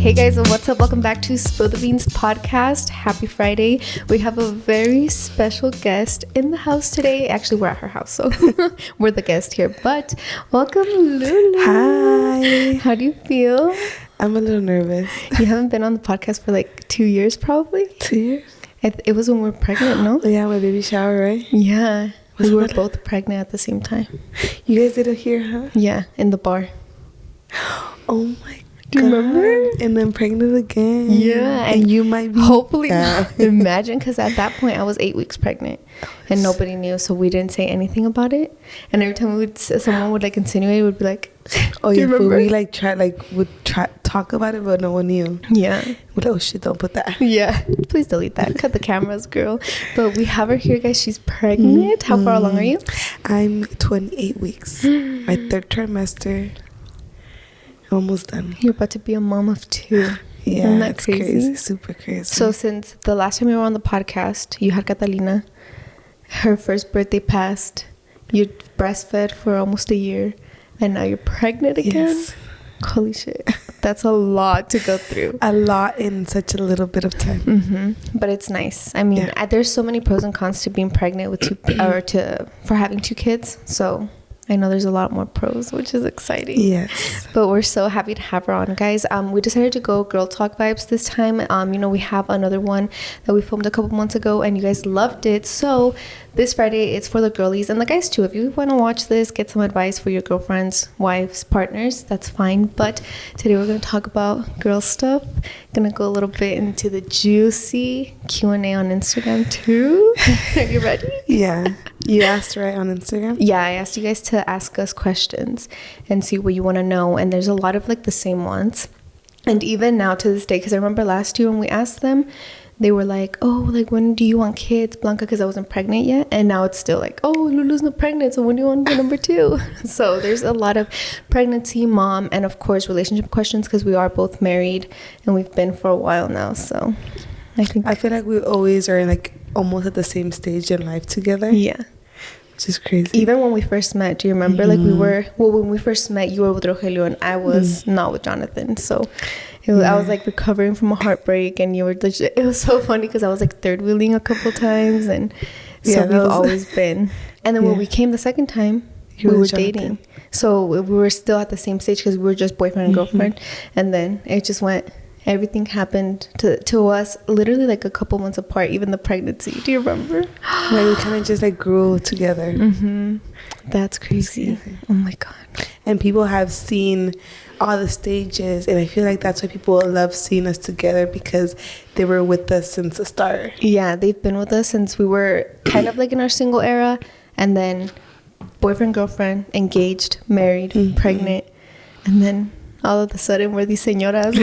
Hey guys, what's up? Welcome back to Spill the Beans podcast. Happy Friday. We have a very special guest in the house today. Actually, we're at her house, so we're the guest here. But welcome, Lulu. Hi. How do you feel? I'm a little nervous. You haven't been on the podcast for like 2 years, probably? 2 years? It was when we were pregnant, no? Yeah, my baby shower, right? Yeah. We were both pregnant at the same time. You guys did it here, huh? Yeah, in the bar. Oh my God. Do you remember? And then pregnant again. Yeah. And you might be. Hopefully Yeah. not. Imagine, because at that point I was 8 weeks pregnant and nobody knew, so we didn't say anything about it. And every time someone would like insinuate, it would be like, Oh, do yeah. you But remember? we would talk about it, but no one knew. Yeah. We're like, oh shit, don't put that. Yeah. Please delete that. Cut the cameras, girl. But we have her here, guys. She's pregnant. How far along are you? I'm 28 weeks. My third trimester. Almost done. You're about to be a mom of 2. Yeah, Isn't that it's crazy? Super crazy. So since the last time you were on the podcast, you had Catalina. Her first birthday passed. You breastfed for almost a year. And now you're pregnant again? Yes. Holy shit. That's a lot to go through. A lot in such a little bit of time. But it's nice. I mean, there's so many pros and cons to being pregnant with for having 2 kids. So I know there's a lot more pros, which is exciting. Yes. But we're so happy to have her on, guys. We decided to go girl talk vibes this time. We have another one that we filmed a couple months ago and you guys loved it. So this Friday, it's for the girlies and the guys too. If you want to watch this, get some advice for your girlfriends, wives, partners, that's fine. But today we're going to talk about girl stuff. Going to go a little bit into the juicy Q&A on Instagram too. Are you ready? Yeah. You asked right on Instagram? Yeah, I asked you guys to ask us questions and see what you want to know. And there's a lot of like the same ones. And even now to this day, because I remember last year when we asked them, they were like, oh, like when do you want kids, Blanca? Because I wasn't pregnant yet. And now it's still like, oh, Lulu's not pregnant, so when do you want number 2? So there's a lot of pregnancy, mom, and of course relationship questions because we are both married and we've been for a while now. So I feel like we always are like almost at the same stage in life together. Yeah. Which is crazy. Even when we first met, do you remember? Like when we first met, you were with Rogelio and I was not with Jonathan. So I was like recovering from a heartbreak and you were legit. It was so funny because I was like third wheeling a couple times and so we've always been. And then when we came the second time, we were dating. So we were still at the same stage because we were just boyfriend and girlfriend. And then it just went... Everything happened to us literally like a couple months apart, even the pregnancy. Do you remember? Like we kind of just like grew together. That's crazy. Oh my God. And people have seen all the stages, and I feel like that's why people love seeing us together because they were with us since the start. Yeah, they've been with us since we were kind of like in our single era, and then boyfriend, girlfriend, engaged, married, pregnant, and then all of a sudden we're these señoras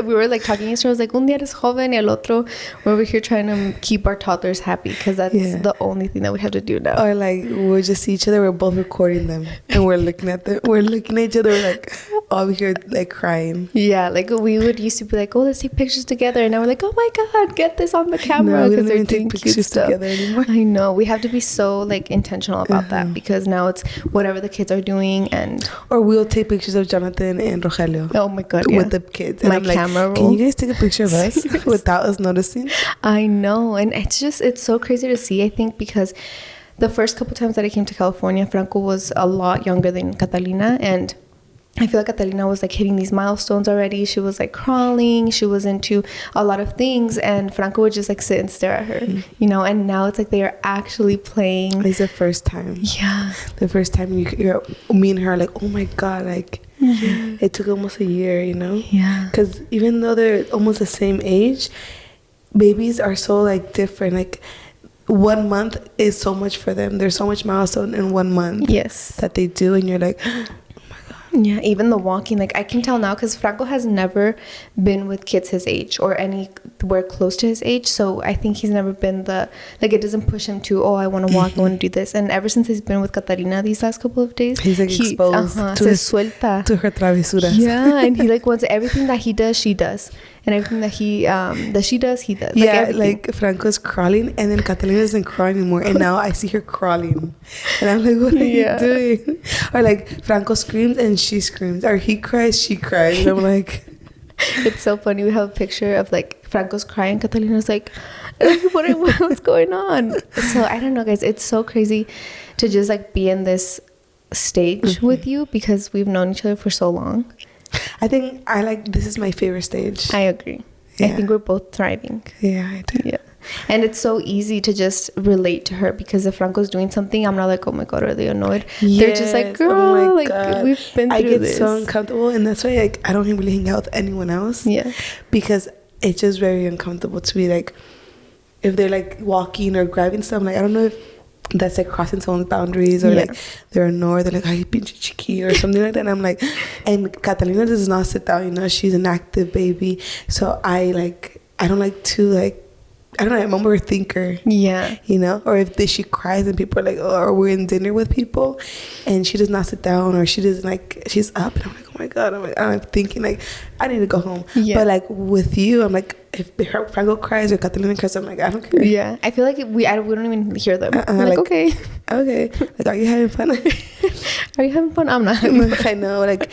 we were like talking yesterday. I was like, un día eres joven y el otro we're over here trying to keep our toddlers happy because that's the only thing that we have to do now. Or like we'll just see each other, we're both recording them and we're looking at each other, we're like over here like crying. Yeah, like we would used to be like, oh, let's take pictures together, and now we're like, oh my God, get this on the camera because they're we doing take pictures together anymore. I know, we have to be so like intentional about that because now it's whatever the kids are doing. And or we'll take pictures of Jonathan and Rogelio. Oh my God, with the kids, and my I'm like, camera roll. Can you guys take a picture of us without us noticing? I know, and it's so crazy to see. I think because the first couple times that I came to California, Franco was a lot younger than Catalina, and I feel like Catalina was like hitting these milestones already. She was like crawling. She was into a lot of things. And Franco would just like sit and stare at her, and now it's like they are actually playing. It's the first time. Yeah. The first time you're me and her are like, oh my God, like it took almost a year, Yeah. Because even though they're almost the same age, babies are so like different. Like 1 month is so much for them. There's so much milestone in 1 month. Yes. That they do. And you're like... Yeah, even the walking, like I can tell now because Franco has never been with kids his age or anywhere close to his age. So I think he's never been it doesn't push him to, oh, I want to walk, I want to do this. And ever since he's been with Catarina these last couple of days, he's like exposed to her travesuras. Yeah, and he like wants everything that he does, she does. And everything that she does, he does. Yeah, like Franco's crawling and then Catalina isn't crawling anymore. And now I see her crawling. And I'm like, what are you doing? Or like Franco screams and she screams. Or he cries, she cries. And I'm like... It's so funny. We have a picture of like Franco's crying. Catalina's like, what's going on? So I don't know, guys. It's so crazy to just like be in this stage with you because we've known each other for so long. I think this is my favorite stage. I agree. Yeah. I think we're both thriving. Yeah, I do. Yeah. And it's so easy to just relate to her because if Franco's doing something, I'm not like, oh my God, are they annoyed? Yes. They're just like, girl, like, we've been through this. I get so uncomfortable, and that's why like I don't even really hang out with anyone else. Yeah. Because it's just very uncomfortable to be like, if they're like walking or grabbing stuff, like I don't know if that's like crossing someone's boundaries or like they're annoyed, they're like, ay, pinche chiqui or something like that. And I'm like, and Catalina does not sit down, you know, she's an active baby. So I don't like to like, I don't know, I'm a overthinker. Yeah. You know? Or if she cries and people are like, oh, or we're in dinner with people and she does not sit down or she doesn't like, she's up and I'm like, oh my God. I'm thinking like, I need to go home. Yeah. But like with you, I'm like, if Franco cries or Catalina cries, I'm like, I don't care. Yeah. I feel like we don't even hear them. We're like, okay. Okay. Like, are you having fun? Are you having fun? I'm not having fun. I know. Like,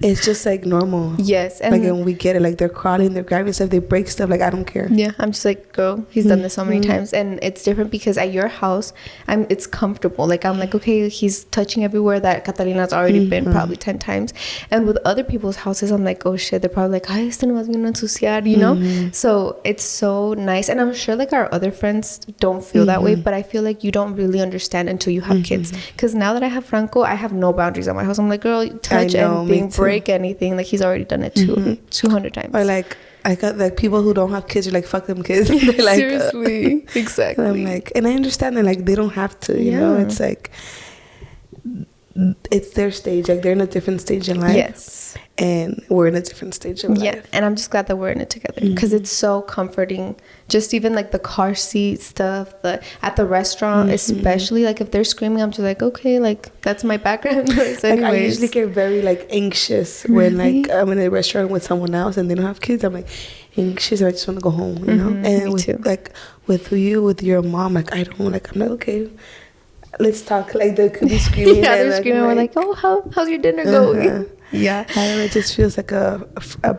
it's just like normal. Yes. And like, and we get it. Like, they're crawling, they're grabbing stuff, they break stuff. Like, I don't care. Yeah. I'm just like, girl, he's done this so many times. And it's different because at your house, it's comfortable. Like, I'm like, okay, he's touching everywhere that Catalina's already been probably 10 times. And with other people's houses, I'm like, oh shit, they're probably like, ay, este no vas bien a ensuciar, you know? So it's so nice. And I'm sure like our other friends don't feel that way, but I feel like you don't really understand until you have kids. Because now that I have Franco, I have no boundaries at my house. I'm like, girl, touch anything, break anything. Like, he's already done it 200 times. Or like, I got like people who don't have kids are like, fuck them kids. They're like, seriously. Exactly. And I'm like, and I understand that like they don't have to, you know? It's like, it's their stage. Like, they're in a different stage in life. Yes. And we're in a different stage of life. Yeah. And I'm just glad that we're in it together because it's so comforting. Just even like the car seat stuff, at the restaurant, especially like if they're screaming, I'm just like, okay, like that's my background noise. Like, I usually get very like anxious when like I'm in a restaurant with someone else and they don't have kids. I'm like anxious and I just want to go home, you know? And with your mom, like I don't like, I'm like, okay, let's talk. Like they could be screaming. Yeah, they're screaming. We're like, oh, how's your dinner going? Yeah. I don't know, it just feels like a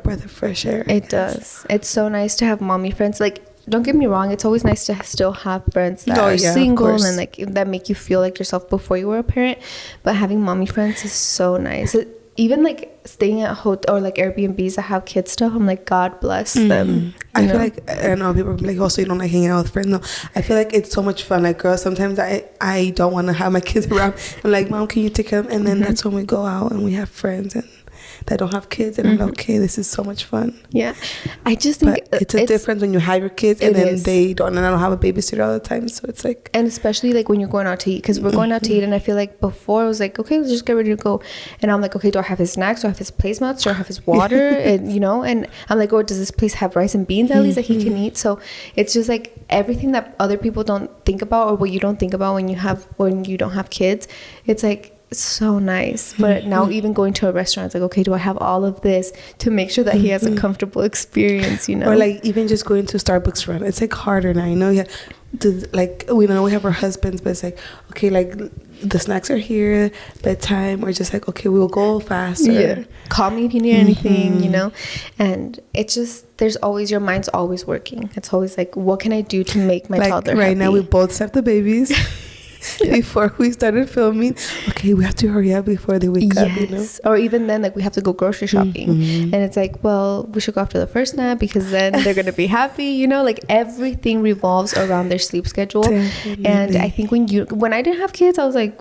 breath of fresh air. It does. It's so nice to have mommy friends. Like, don't get me wrong, it's always nice to still have friends that are single and like that make you feel like yourself before you were a parent. But having mommy friends is so nice. Even like staying at hotel or like Airbnbs that have kids stuff, I'm like, God bless them. I feel like, I know people are like, oh, so you don't like hanging out with friends. No, I feel like it's so much fun. Like, girl, sometimes I don't want to have my kids around. I'm like, Mom, can you take care of them? And then that's when we go out and we have friends and that don't have kids, and I'm like, okay, this is so much fun. Yeah, I just think it's a difference when you have your kids and then they don't, and I don't have a babysitter all the time, so it's like, and especially like when you're going out to eat, because we're going out to eat, and I feel like before I was like, okay, let's just get ready to go, and I'm like, okay, do I have his snacks, do I have his placemats, do I have his water, and you know, and I'm like, oh, does this place have rice and beans at least that he can eat? So it's just like everything that other people don't think about, or what you don't think about when you don't have kids. It's like, so nice. But now even going to a restaurant, it's like, okay, do I have all of this to make sure that he has a comfortable experience, you know? Or like even just going to Starbucks run, it's like harder now, you know? Yeah, like we know we have our husbands, but it's like, okay, like the snacks are here, bedtime, or just like, okay, we'll go fast. Call me if you need anything, you know? And it's just, there's always, your mind's always working. It's always like, what can I do to make my toddler right happy? Now we both slept the babies. Before we started filming, okay, we have to hurry up before they wake up, you know? Or even then, like, we have to go grocery shopping, and it's like, well, we should go after the first nap because then they're gonna be happy, you know? Like, everything revolves around their sleep schedule. Definitely. And I think when I didn't have kids, I was like,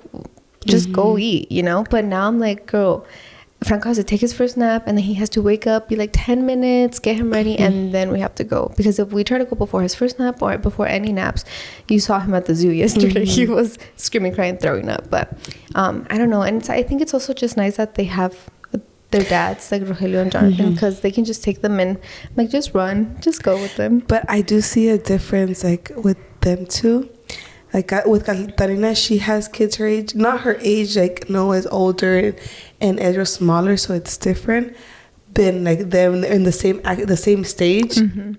just go eat, you know? But now I'm like, girl, Franco has to take his first nap, and then he has to wake up, be like 10 minutes, get him ready, and then we have to go. Because if we try to go before his first nap or before any naps, you saw him at the zoo yesterday. He was screaming, crying, throwing up. But I don't know. And I think it's also just nice that they have their dads, like Rogelio and Jonathan, because they can just take them in, like, just run, just go with them. But I do see a difference, like, with them too. Like with Katarina, she has kids her age. Not her age, like Noah's older and Ezra's smaller, so it's different than like them in the same stage. And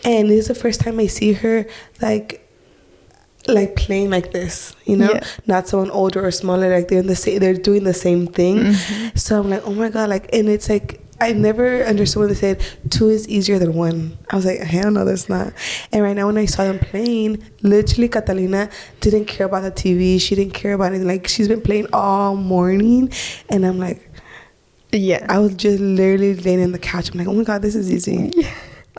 this is the first time I see her like playing like this, you know, not someone older or smaller. Like they're doing the same thing. So I'm like, oh my God, like, and it's like I never understood when they said 2 is easier than 1. I was like, hell no, that's not. And right now when I saw them playing, literally Catalina didn't care about the TV. She didn't care about anything. Like, she's been playing all morning. And I'm like, yeah. I was just literally laying in the couch. I'm like, oh my God, this is easy. Yeah.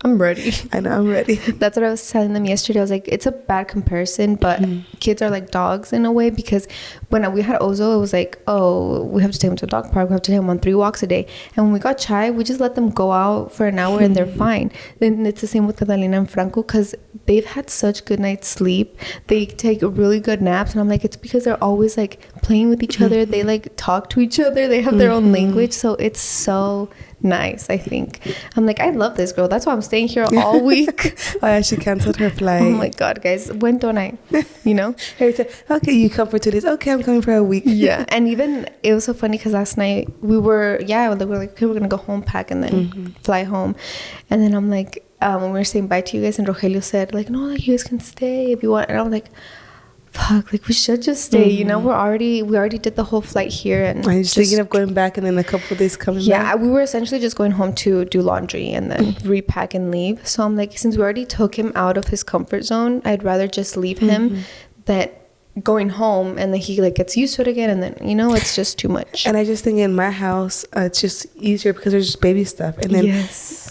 I'm ready. I know, I'm ready. That's what I was telling them yesterday. I was like, it's a bad comparison, but kids are like dogs in a way, because when we had Ozo, it was like, oh, we have to take him to a dog park. We have to take him on 3 walks a day. And when we got Chai, we just let them go out for an hour and they're fine. Then it's the same with Catalina and Franco, because they've had such good night's sleep. They take really good naps. And I'm like, it's because they're always like playing with each other. They like talk to each other. They have their own language. So it's so nice, I think. I'm like, I love this girl. That's why I'm staying here all week. Oh yeah, she canceled her flight. Oh my God, guys, when don't I? You know? Okay, you come for 2 days. Okay, I'm coming for a week. Yeah. And even it was so funny because last night we were like, okay, we're gonna go home, pack, and then fly home. And then I'm like, when we were saying bye to you guys, and Rogelio said like, no, like, you guys can stay if you want. And I'm like, fuck, like, we should just stay. You know, we already did the whole flight here, and I'm just thinking of going back and then a couple of days coming back. Yeah, we were essentially just going home to do laundry and then repack and leave. So I'm like, since we already took him out of his comfort zone, I'd rather just leave him than going home and then he like gets used to it again, and then, you know, it's just too much. And I just think in my house it's just easier because there's just baby stuff, and then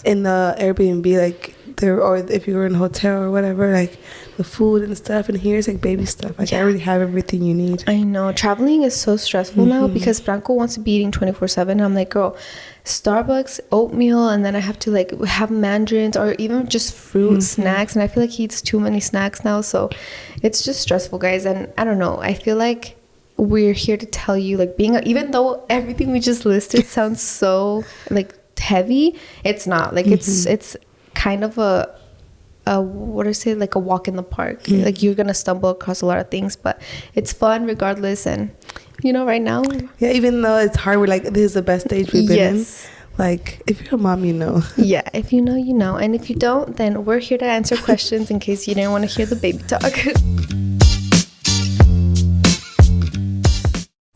in the Airbnb, like, there, or if you were in a hotel or whatever, like the food and stuff, and here's like baby stuff. Like, I already have everything you need. I know, traveling is so stressful now because Franco wants to be eating 24/7. I'm like, girl, Starbucks, oatmeal, and then I have to like have mandarins or even just fruit snacks, and I feel like he eats too many snacks now, so it's just stressful, guys. And I don't know, I feel like we're here to tell you, like, even though everything we just listed sounds so like heavy, it's not. Like, it's kind of a what do I say, like a walk in the park. Like, you're gonna stumble across a lot of things, but it's fun regardless. And you know, right now, yeah, even though it's hard, we're like, this is the best stage we've been in. Like, if you're a mom, you know. Yeah, if you know, you know. And if you don't, then we're here to answer questions in case you didn't want to hear the baby talk.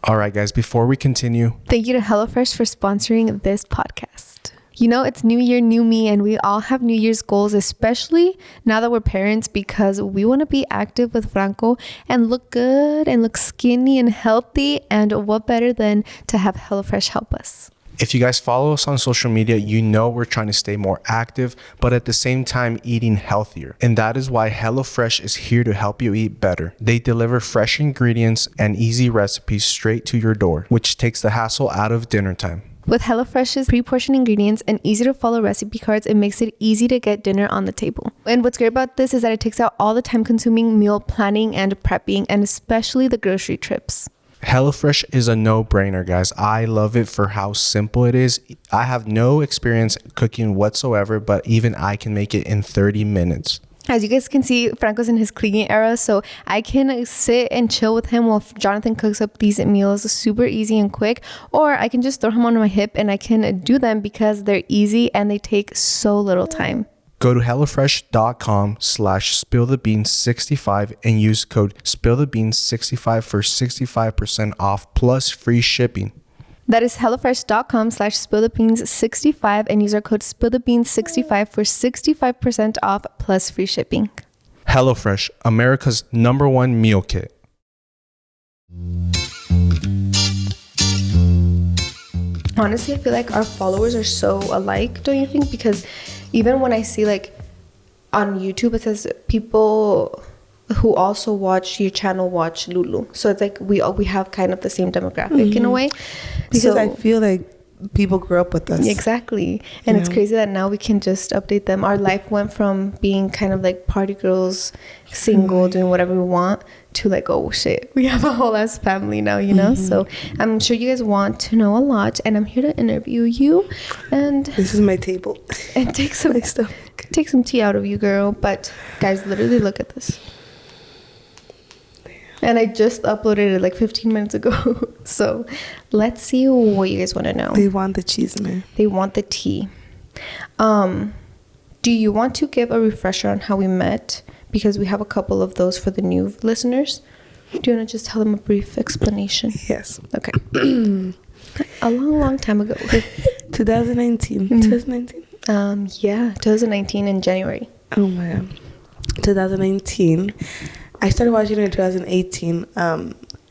All right, guys, before we continue, thank you to HelloFresh for sponsoring this podcast. You know, it's New Year, new me, and we all have New Year's goals, especially now that we're parents, because we want to be active with Franco and look good and look skinny and healthy. And what better than to have HelloFresh help us? if you guys follow us on social media, you know we're trying to stay more active, but at the same time eating healthier. And that is why HelloFresh is here to help you eat better. They deliver fresh ingredients and easy recipes straight to your door, which takes the hassle out of dinner time. With HelloFresh's pre-portioned ingredients and easy-to-follow recipe cards, it makes it easy to get dinner on the table. And what's great about this is that it takes out all the time-consuming meal planning and prepping, and especially the grocery trips. HelloFresh is a no-brainer, guys. I love it for how simple it is. I have no experience cooking whatsoever, but even I can make it in 30 minutes. As you guys can see, Franco's in his cleaning era, so I can sit and chill with him while Jonathan cooks up these meals super easy and quick, or I can just throw him on my hip and I can do them because they're easy and they take so little time. Go to HelloFresh.com/SpillTheBeans65 and use code SpillTheBeans65 for 65% off plus free shipping. That is HelloFresh.com/SpillTheBeans65 and use our code SpillTheBeans65 for 65% off plus free shipping. HelloFresh, America's #1 meal kit. Honestly, I feel like our followers are so alike, don't you think? Because even when I see like on YouTube, it says people who also watch your channel watch Lulu. So it's like we have kind of the same demographic in a way. Because I feel like people grew up with us. Exactly. And it's crazy that now we can just update them. Our life went from being kind of like party girls, single, doing whatever we want, to like, oh shit, we have a whole ass family now, you know? So I'm sure you guys want to know a lot, and I'm here to interview you. And this is my table. And take some tea out of you, girl. But guys, literally look at this. And I just uploaded it like 15 minutes ago. So let's see what you guys want to know. They want the cheese, man. They want the tea. Do you want to give a refresher on how we met? Because we have a couple of those for the new listeners. Do you want to just tell them a brief explanation? Yes. Okay. A long time ago. 2019. Mm. 2019. Yeah, 2019 in January. Oh my god. 2019. I started watching it in 2018.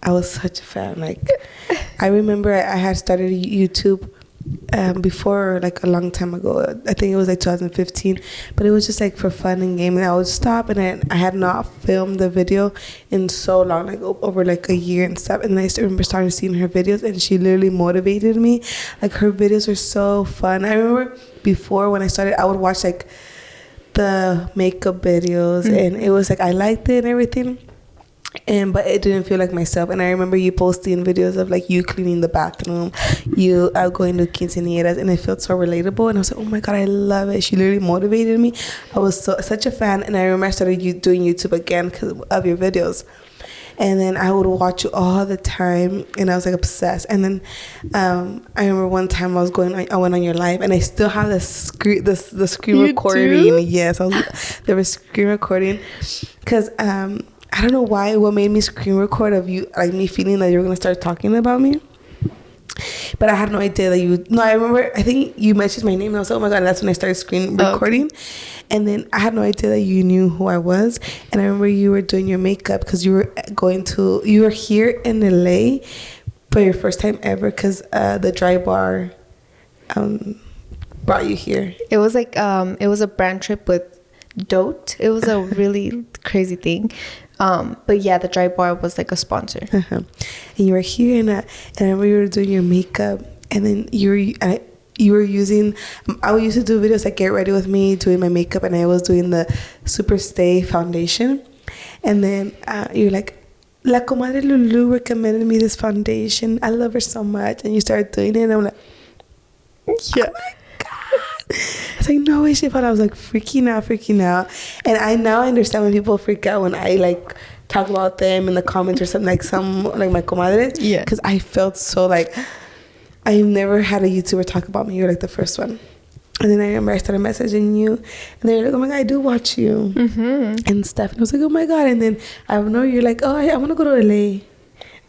I was such a fan. Like, I remember I had started YouTube before, like a long time ago. I think it was like 2015, but it was just like for fun and game. And I would stop, and I had not filmed the video in so long, like over like a year and stuff. And then I still remember starting seeing her videos, and she literally motivated me. Like, her videos were so fun. I remember before when I started, I would watch like the makeup videos, and it was like I liked it and everything, but it didn't feel like myself. And I remember you posting videos of like you cleaning the bathroom, you going to quinceañeras, and it felt so relatable. And I was like, oh my god, I love it. She literally motivated me. I was such a fan. And I remember I started doing YouTube again because of your videos. And then I would watch you all the time, and I was like obsessed. And then I remember one time I went on your live, and I still have the screen recording. Do? Yes, there was screen recording, because I don't know why. What made me screen record of you, like me feeling that you were gonna start talking about me. But I had no idea that you. No, I remember. I think you mentioned my name, and I was like, "Oh my god!" And that's when I started screen recording. Okay. And then I had no idea that you knew who I was. And I remember you were doing your makeup because you were here in LA for your first time ever, because the Dry Bar brought you here. It was like it was a brand trip with Dote. It was a really crazy thing. But yeah, the Dry Bar was like a sponsor. And you were here, and I remember you were doing your makeup, and then you were using. I used to do videos like Get Ready With Me, doing my makeup, and I was doing the Super Stay foundation. And then you're like, La Comadre Lulu recommended me this foundation. I love her so much, and you started doing it, and I'm like, yeah. Oh my god! It's like, no way, shit. I was like freaking out, and I now understand when people freak out when I like talk about them in the comments or something, like my comadres. Yeah. Because I felt so like I've never had a YouTuber talk about me. You're like the first one. And then I remember I started messaging you, and they were like, oh my god, I do watch you and stuff. And I was like, oh my god. And then I know you're like, oh, I want to go to LA.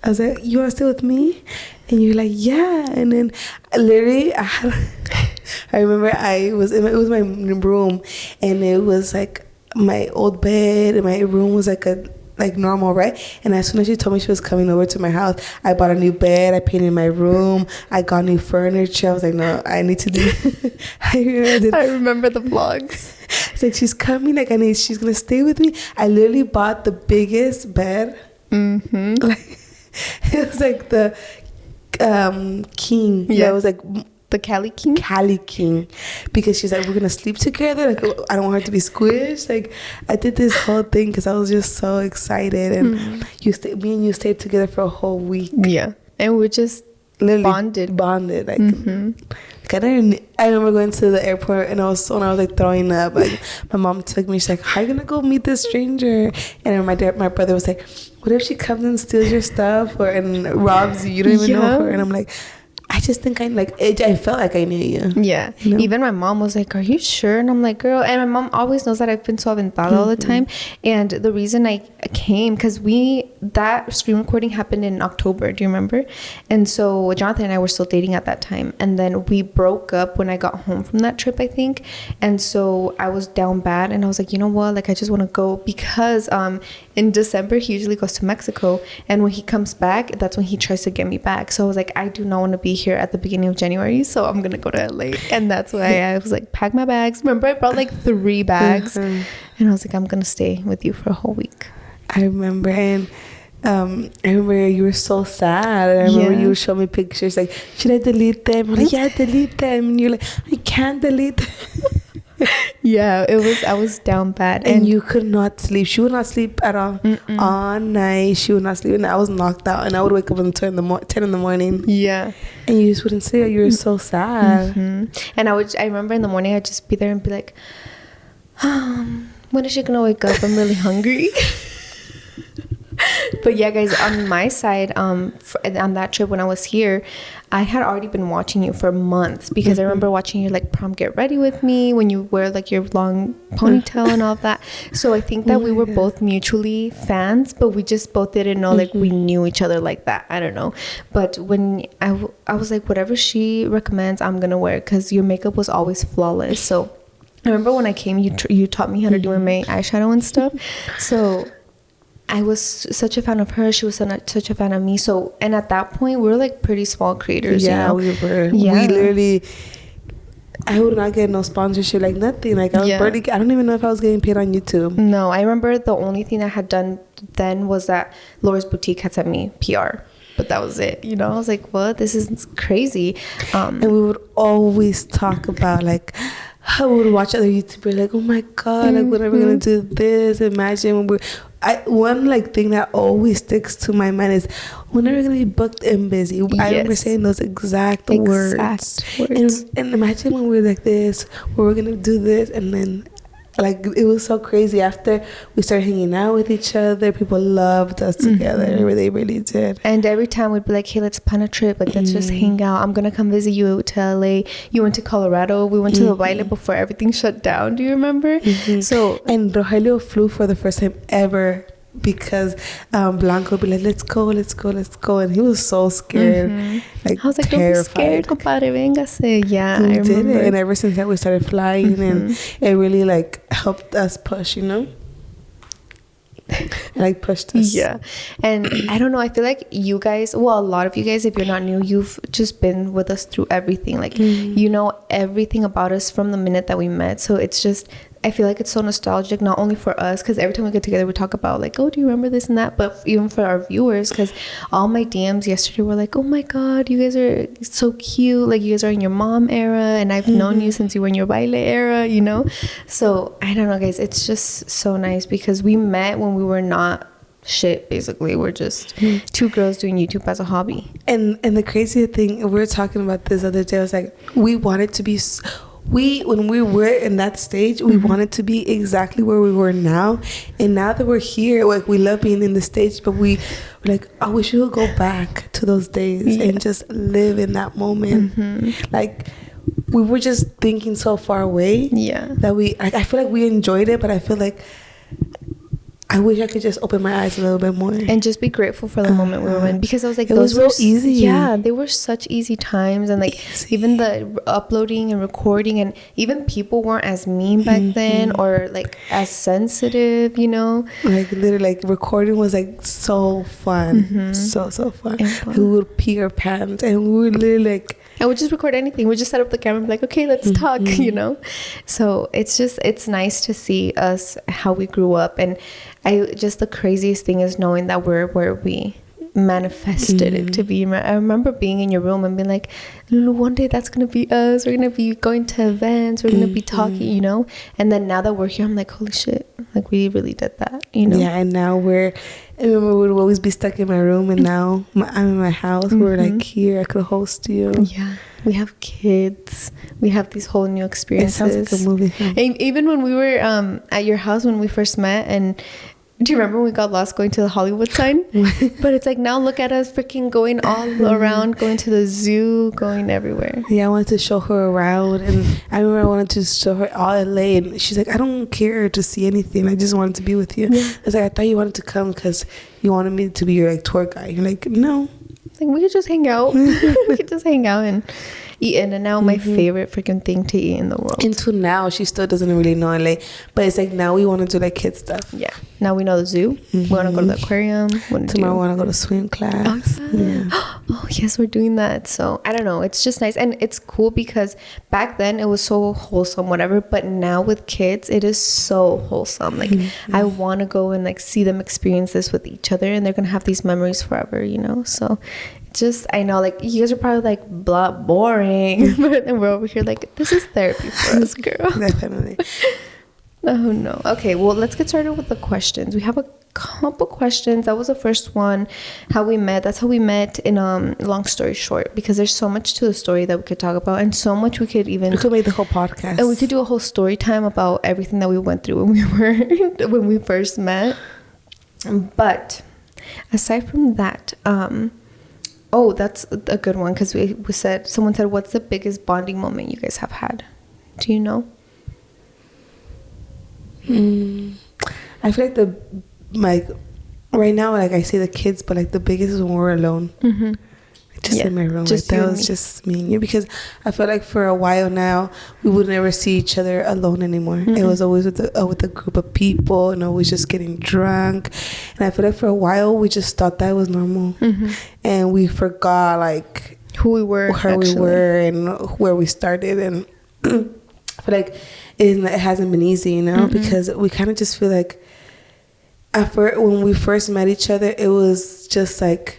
I was like, you want to stay with me? And you're like, yeah. And then literally I remember it was my room, and it was like my old bed, and my room was like normal, right? And as soon as she told me she was coming over to my house, I bought a new bed, I painted my room, I got new furniture. I was like, no, I need to do I remember the vlogs. It's like, she's coming, like she's gonna stay with me. I literally bought the biggest bed. Like, it was like the king. Yeah, it was like the Cali King, because she's like, we're gonna sleep together. Like, I don't want her to be squished. Like, I did this whole thing because I was just so excited, and me and you stayed together for a whole week. Yeah, and we just literally bonded. Like, I remember going to the airport, and I was like throwing up. Like, my mom took me. She's like, how are you gonna go meet this stranger? And my brother was like, what if she comes and steals your stuff and robs you? You don't even know her. And I'm like, I just think I felt like I knew you. Yeah. You know? Even my mom was like, are you sure? And I'm like, girl. And my mom always knows that I've been so aventada all the time. And the reason I came, because that screen recording happened in October. Do you remember? And so Jonathan and I were still dating at that time. And then we broke up when I got home from that trip, I think. And so I was down bad. And I was like, you know what? Like, I just want to go, because in December, he usually goes to Mexico. And when he comes back, that's when he tries to get me back. So I was like, I do not want to be here at the beginning of January, so I'm gonna go to LA. And that's why I was like, pack my bags. Remember, I brought like 3 bags, and I was like, I'm gonna stay with you for a whole week. I remember, and I remember you were so sad. I remember you would show me pictures like, should I delete them? I'm like, yeah, delete them. And you're like, I can't delete them. Yeah, I was down bad, and you could not sleep. She would not sleep at all. All night she would not sleep, and I was knocked out, and I would wake up at 10 in the morning. Yeah, and you just wouldn't sleep. You were so sad. And I remember in the morning I'd just be there and be like, when is she gonna wake up? I'm really hungry. But yeah, guys, on my side, on that trip when I was here, I had already been watching you for months because I remember watching you like prom get ready with me when you wear like your long ponytail and all that. So I think that we were both mutually fans, but we just both didn't know like we knew each other like that. I don't know. But when I was like, whatever she recommends, I'm gonna wear, because your makeup was always flawless. So I remember when I came, you taught me how to do my eyeshadow and stuff. So I was such a fan of her. She was such a fan of me. So, and at that point, we were like pretty small creators. Yeah, you know? we were. Yeah. We literally, I would not get no sponsorship, like nothing. Like I was barely, I don't even know if I was getting paid on YouTube. No, I remember the only thing I had done then was that Laura's Boutique had sent me PR. But that was it, you know. I was like, what? This is crazy. And we would always talk about like how we would watch other YouTubers, like, oh my God, like when are we gonna do this? Imagine when one like thing that always sticks to my mind is, when are we gonna be booked and busy? Yes. I remember saying those exact words. And imagine when we're like this, where we're gonna do this, and then like it was so crazy. After we started hanging out with each other, people loved us together. They really did. And every time we'd be like, hey, let's plan a trip, like let's just hang out. I'm gonna come visit you to LA. You went to Colorado. We went to the baile before everything shut down. Do you remember? So, and Rogelio flew for the first time ever, because Blanco would be like, let's go, and he was so scared. Like, I was like, terrified. Don't be scared, compadre, véngase. Yeah, I did it. And ever since that, we started flying, and it really like helped us push, you know. Like pushed us. Yeah. And I don't know, I feel like you guys, well, a lot of you guys, if you're not new, you've just been with us through everything. Like you know everything about us from the minute that we met. So it's just, I feel like it's so nostalgic, not only for us, because every time we get together we talk about like, oh, do you remember this and that, but even for our viewers, because all my DMs yesterday were like, oh my God, you guys are so cute, like you guys are in your mom era, and I've known you since you were in your baile era, you know. So I don't know, guys, it's just so nice because we met when we were not shit. Basically, we're just two girls doing YouTube as a hobby. And the crazy thing, we were talking about this other day, I was like, we wanted to be when we were in that stage, we wanted to be exactly where we were now. And now that we're here, like, we love being in the stage, but we're like, I wish we could go back to those days and just live in that moment. Like, we were just thinking so far away that I feel like we enjoyed it, but I feel like I wish I could just open my eyes a little bit more and just be grateful for the moment we were in, because I was like, it was real easy. Yeah, they were such easy times, and like even the uploading and recording, and even people weren't as mean back then or like as sensitive, you know. Like literally, like recording was like so fun, so fun. We would pee our pants, and we would literally like. And we just record anything. We just set up the camera and be like, okay, let's talk, you know? So it's nice to see us, how we grew up. And the craziest thing is knowing that we're where we manifested it to be. I remember being in your room and being like, Lulu, one day that's going to be us. We're going to be going to events. We're going to be talking, you know? And then now that we're here, I'm like, holy shit. Like, we really did that, you know? Yeah, and now I remember we would always be stuck in my room, and now I'm in my house. We're like, here, I could host you. Yeah. We have kids. We have these whole new experiences. It sounds like a movie. Huh? Even when we were at your house when we first met, and do you remember when we got lost going to the Hollywood sign? But it's like, now look at us freaking going all around, going to the zoo, going everywhere. Yeah, I wanted to show her around, and I remember I wanted to show her all LA, and she's like, I don't care to see anything. I just wanted to be with you. Yeah. I was like, I thought you wanted to come because you wanted me to be your like tour guide. You're like, no. Like, we could just hang out. We could just hang out and eat. And now my favorite freaking thing to eat in the world. Until now, she still doesn't really know LA. But it's like, now we want to do like kid stuff. Yeah. Now we know the zoo. We want to go to the aquarium. Tomorrow we want to go to swim class. Oh, yeah. Oh, yes, we're doing that. So, I don't know. It's just nice. And it's cool because back then it was so wholesome, whatever. But now with kids, it is so wholesome. Like, I want to go and like see them experience this with each other. And they're going to have these memories forever, you know? So, just, I know, like, you guys are probably like, blah, boring. But then we're over here like, this is therapy for us, girl. Definitely. Oh, no. Okay, well, let's get started with the questions. We have a couple questions. That was the first one, how we met. That's how we met in long story short, because there's so much to the story that we could talk about, and so much we could make the whole podcast. And we could do a whole story time about everything that we went through when we first met. But Aside from that, oh, that's a good one, because someone said, what's the biggest bonding moment you guys have had? Do you know? I feel like right now, like I say the kids, but like the biggest is when we're alone. Just in my room, like that was just me and you, because I feel like for a while now we would never see each other alone anymore. It was always with a group of people, and always just getting drunk. And I feel like for a while we just thought that was normal, and we forgot like who we were, and where we started. And I feel like it hasn't been easy, you know, because we kind of just feel like when we first met each other, it was just like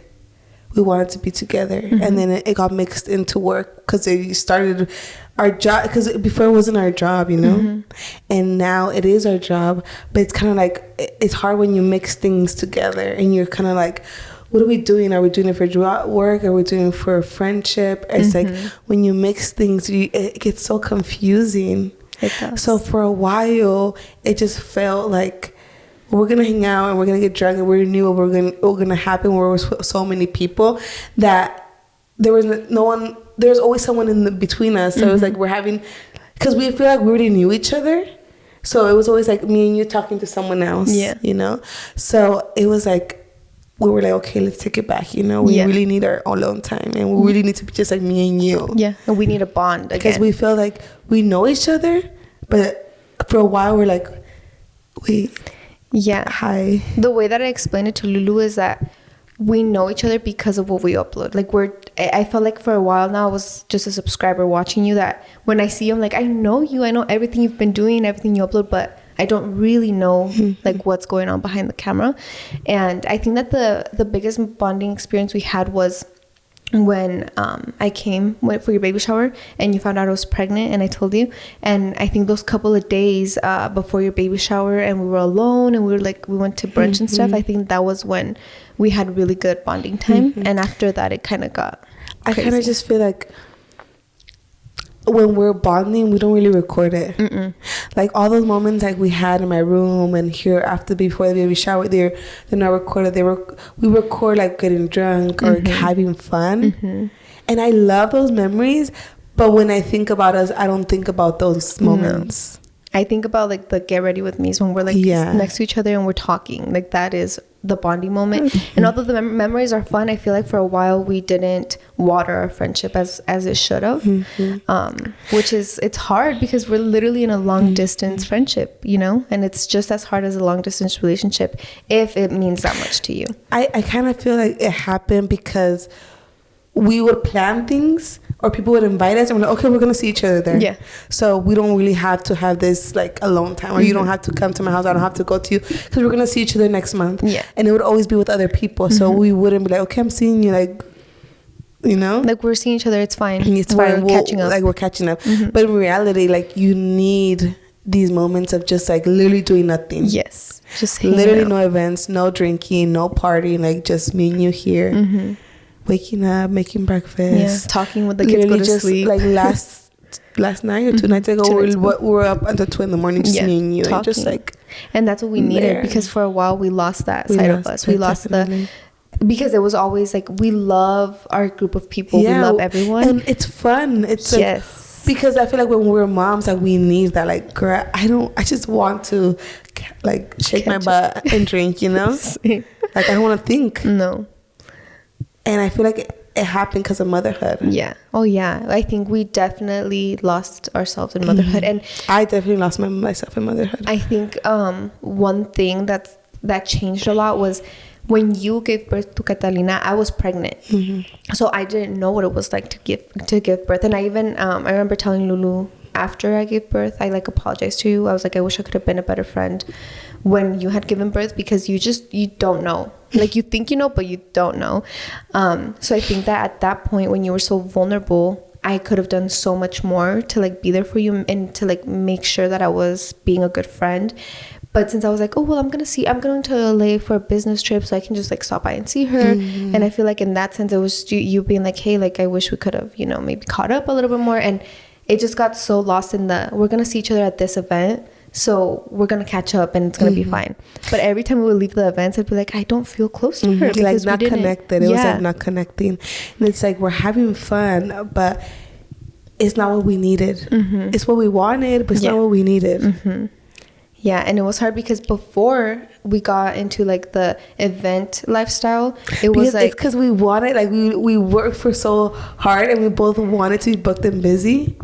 we wanted to be together, and then it got mixed into work, because it started our job, because before it wasn't our job, you know, and now it is our job. But it's kind of like, it's hard when you mix things together, and you're kind of like, what are we doing? Are we doing it for work? Are we doing it for friendship? It's like when you mix things, it gets so confusing. It does. So for a while, it just felt like we're gonna hang out and we're gonna get drunk, and we knew what was gonna happen. Where there was so many people that there was no one. There was always someone between us. So it was like because we feel like we already knew each other. So it was always like me and you talking to someone else. Yeah, you know. So it was like we were like, okay, let's take it back. You know, we really need our alone time, and we really need to be just like me and you. Yeah, and we need a bond again, because we feel like we know each other, but for a while we're like, wait. Yeah. Hi. The way that I explained it to Lulu is that we know each other because of what we upload. Like I felt like for a while now I was just a subscriber watching you, that when I see you, I'm like, I know you, I know everything you've been doing, everything you upload, but I don't really know like what's going on behind the camera. And I think that the biggest bonding experience we had was when I went for your baby shower, and you found out I was pregnant, and I told you. And I think those couple of days before your baby shower, and we were alone, and we went to brunch and stuff, I think that was when we had really good bonding time. And after that, it kind of got crazy. I kind of just feel like when we're bonding, we don't really record it. Like all those moments like we had in my room and here before the baby shower, they're not recorded. We record like getting drunk or having fun, and I love those memories. But when I think about us, I don't think about those moments. I think about like the get ready with me's when we're like next to each other and we're talking. Like that is the bonding moment. And although the memories are fun, I feel like for a while we didn't water our friendship as it should have. Which is, it's hard because we're literally in a long distance friendship, you know, and it's just as hard as a long distance relationship if it means that much to you. I kind of feel like it happened because we would plan things, or people would invite us, and we're like, okay, we're gonna see each other there. Yeah. So we don't really have to have this like alone time, or you don't have to come to my house. I don't have to go to you, because we're gonna see each other next month. Yeah. And it would always be with other people, so we wouldn't be like, okay, I'm seeing you, like, you know, like we're seeing each other. It's fine. It's fine. Catching up. Like we're catching up. But in reality, like you need these moments of just like literally doing nothing. Yes. Just literally no events, no drinking, no partying, like just me and you here. Waking up, making breakfast, talking with the kids, go to sleep. Like last night or 2 nights ago, we were up until 2 a.m. just seeing you, and just like, and that's what we needed, because for a while we lost that side of us. We lost because it was always like, we love our group of people, we love everyone, and it's fun. It's like, because I feel like when we're moms, like we need that. Like, girl, I just want to like shake my butt and drink, you know. Like I don't want to think. No. And I feel like it happened because of motherhood. Yeah. Oh, yeah. I think we definitely lost ourselves in motherhood. And I definitely lost myself in motherhood. I think one thing that changed a lot was when you gave birth to Catalina, I was pregnant. So I didn't know what it was like to give birth. And I even, I remember telling Lulu after I gave birth, I like apologized to you. I was like, I wish I could have been a better friend when you had given birth, because you don't know. Like you think you know, but you don't know. So I think that at that point when you were so vulnerable, I could have done so much more to like be there for you and to like make sure that I was being a good friend. But since I was like, oh, well, I'm going to LA for a business trip, so I can just like stop by and see her. And I feel like in that sense, it was you being like, hey, like I wish we could have, you know, maybe caught up a little bit more. And it just got so lost in we're going to see each other at this event, so we're gonna catch up and it's gonna be fine. But every time we would leave the events, I'd be like, I don't feel close to her because like not connected. It was like not connecting, and it's like we're having fun, but it's not what we needed. It's what we wanted, but it's not what we needed. Yeah, and it was hard because before we got into like the event lifestyle, was like, it's because we wanted, like we worked for so hard and we both wanted to be booked and busy,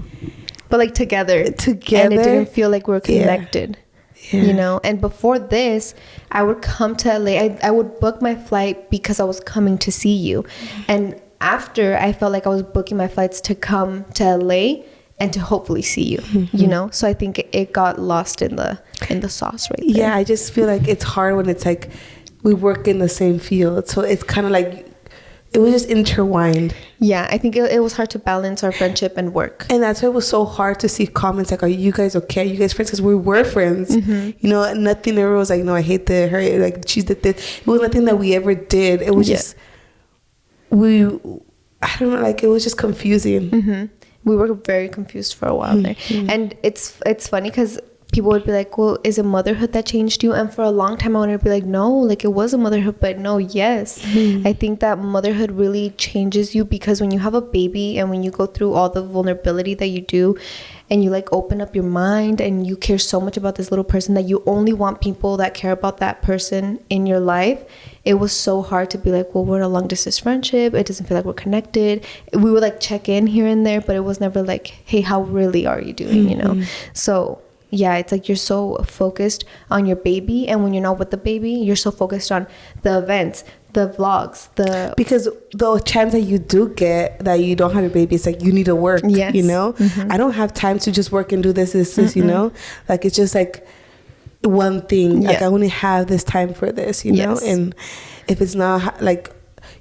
but like together, and it didn't feel like we were connected. You know, and before this, I would come to LA. I would book my flight because I was coming to see you, and after, I felt like I was booking my flights to come to LA and to hopefully see you, you know? So I think it got lost in the sauce right there. Yeah, I just feel like it's hard when it's like we work in the same field. So it's kind of like it was just intertwined. Yeah, I think it was hard to balance our friendship and work. And that's why it was so hard to see comments like, are you guys okay? Are you guys friends? Because we were friends. You know, nothing ever was like, no, I hate her. Like, she did this. It was nothing that we ever did. It was just, I don't know, like, it was just confusing. We were very confused for a while there. And it's funny because people would be like, well, is it motherhood that changed you? And for a long time I wanted to be like, no, like it was a motherhood, but no, yes. I think that motherhood really changes you because when you have a baby and when you go through all the vulnerability that you do and you like open up your mind and you care so much about this little person that you only want people that care about that person in your life, it was so hard to be like, well, we're in a long distance friendship. It doesn't feel like we're connected. We would like check in here and there, but it was never like, hey, how really are you doing, you know? So yeah, it's like you're so focused on your baby, and when you're not with the baby, you're so focused on the events, the vlogs, because the chance that you do get that you don't have a baby, it's like you need to work. You know, I don't have time to just work and do this, you know, like it's just like one thing. Like I only have this time for this, you know, and if it's not like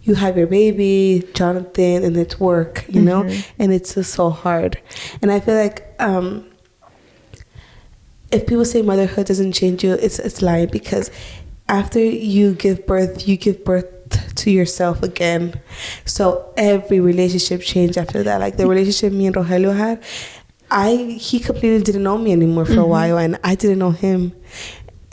you have your baby, Jonathan, and it's work, you know, and it's just so hard. And I feel like if people say motherhood doesn't change you, it's lying, because after you give birth to yourself again. So every relationship changed after that. Like the relationship me and Rogelio had, he completely didn't know me anymore for a while, and I didn't know him.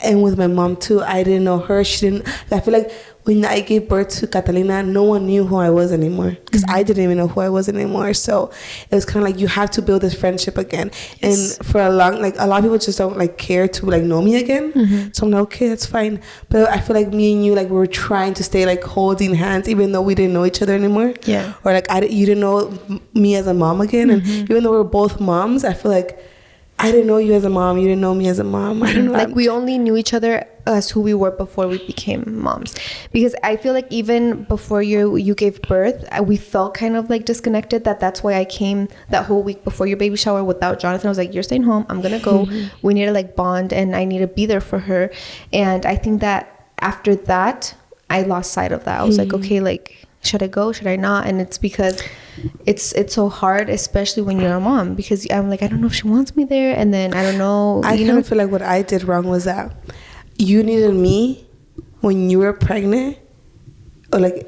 And with my mom too, I didn't know her. She didn't. I feel like when I gave birth to Catalina, no one knew who I was anymore, because I didn't even know who I was anymore. So it was kind of like you have to build this friendship again. Yes. And for a lot of people just don't like care to like know me again. So I'm like, okay, that's fine. But I feel like me and you, like we were trying to stay like holding hands, even though we didn't know each other anymore. Yeah. Or like you didn't know me as a mom again, and even though we're both moms, I feel like I didn't know you as a mom. You didn't know me as a mom. I don't know. Like we only knew each other as who we were before we became moms. Because I feel like even before you gave birth, we felt kind of like disconnected. That's why I came that whole week before your baby shower without Jonathan. I was like, you're staying home. I'm going to go. We need to like bond, and I need to be there for her. And I think that after that, I lost sight of that. I was like, okay, like, should I go? Should I not? And it's because it's so hard, especially when you're a mom, because I'm like, I don't know if she wants me there, and then I don't know. I kind of feel like what I did wrong was that you needed me when you were pregnant, or like,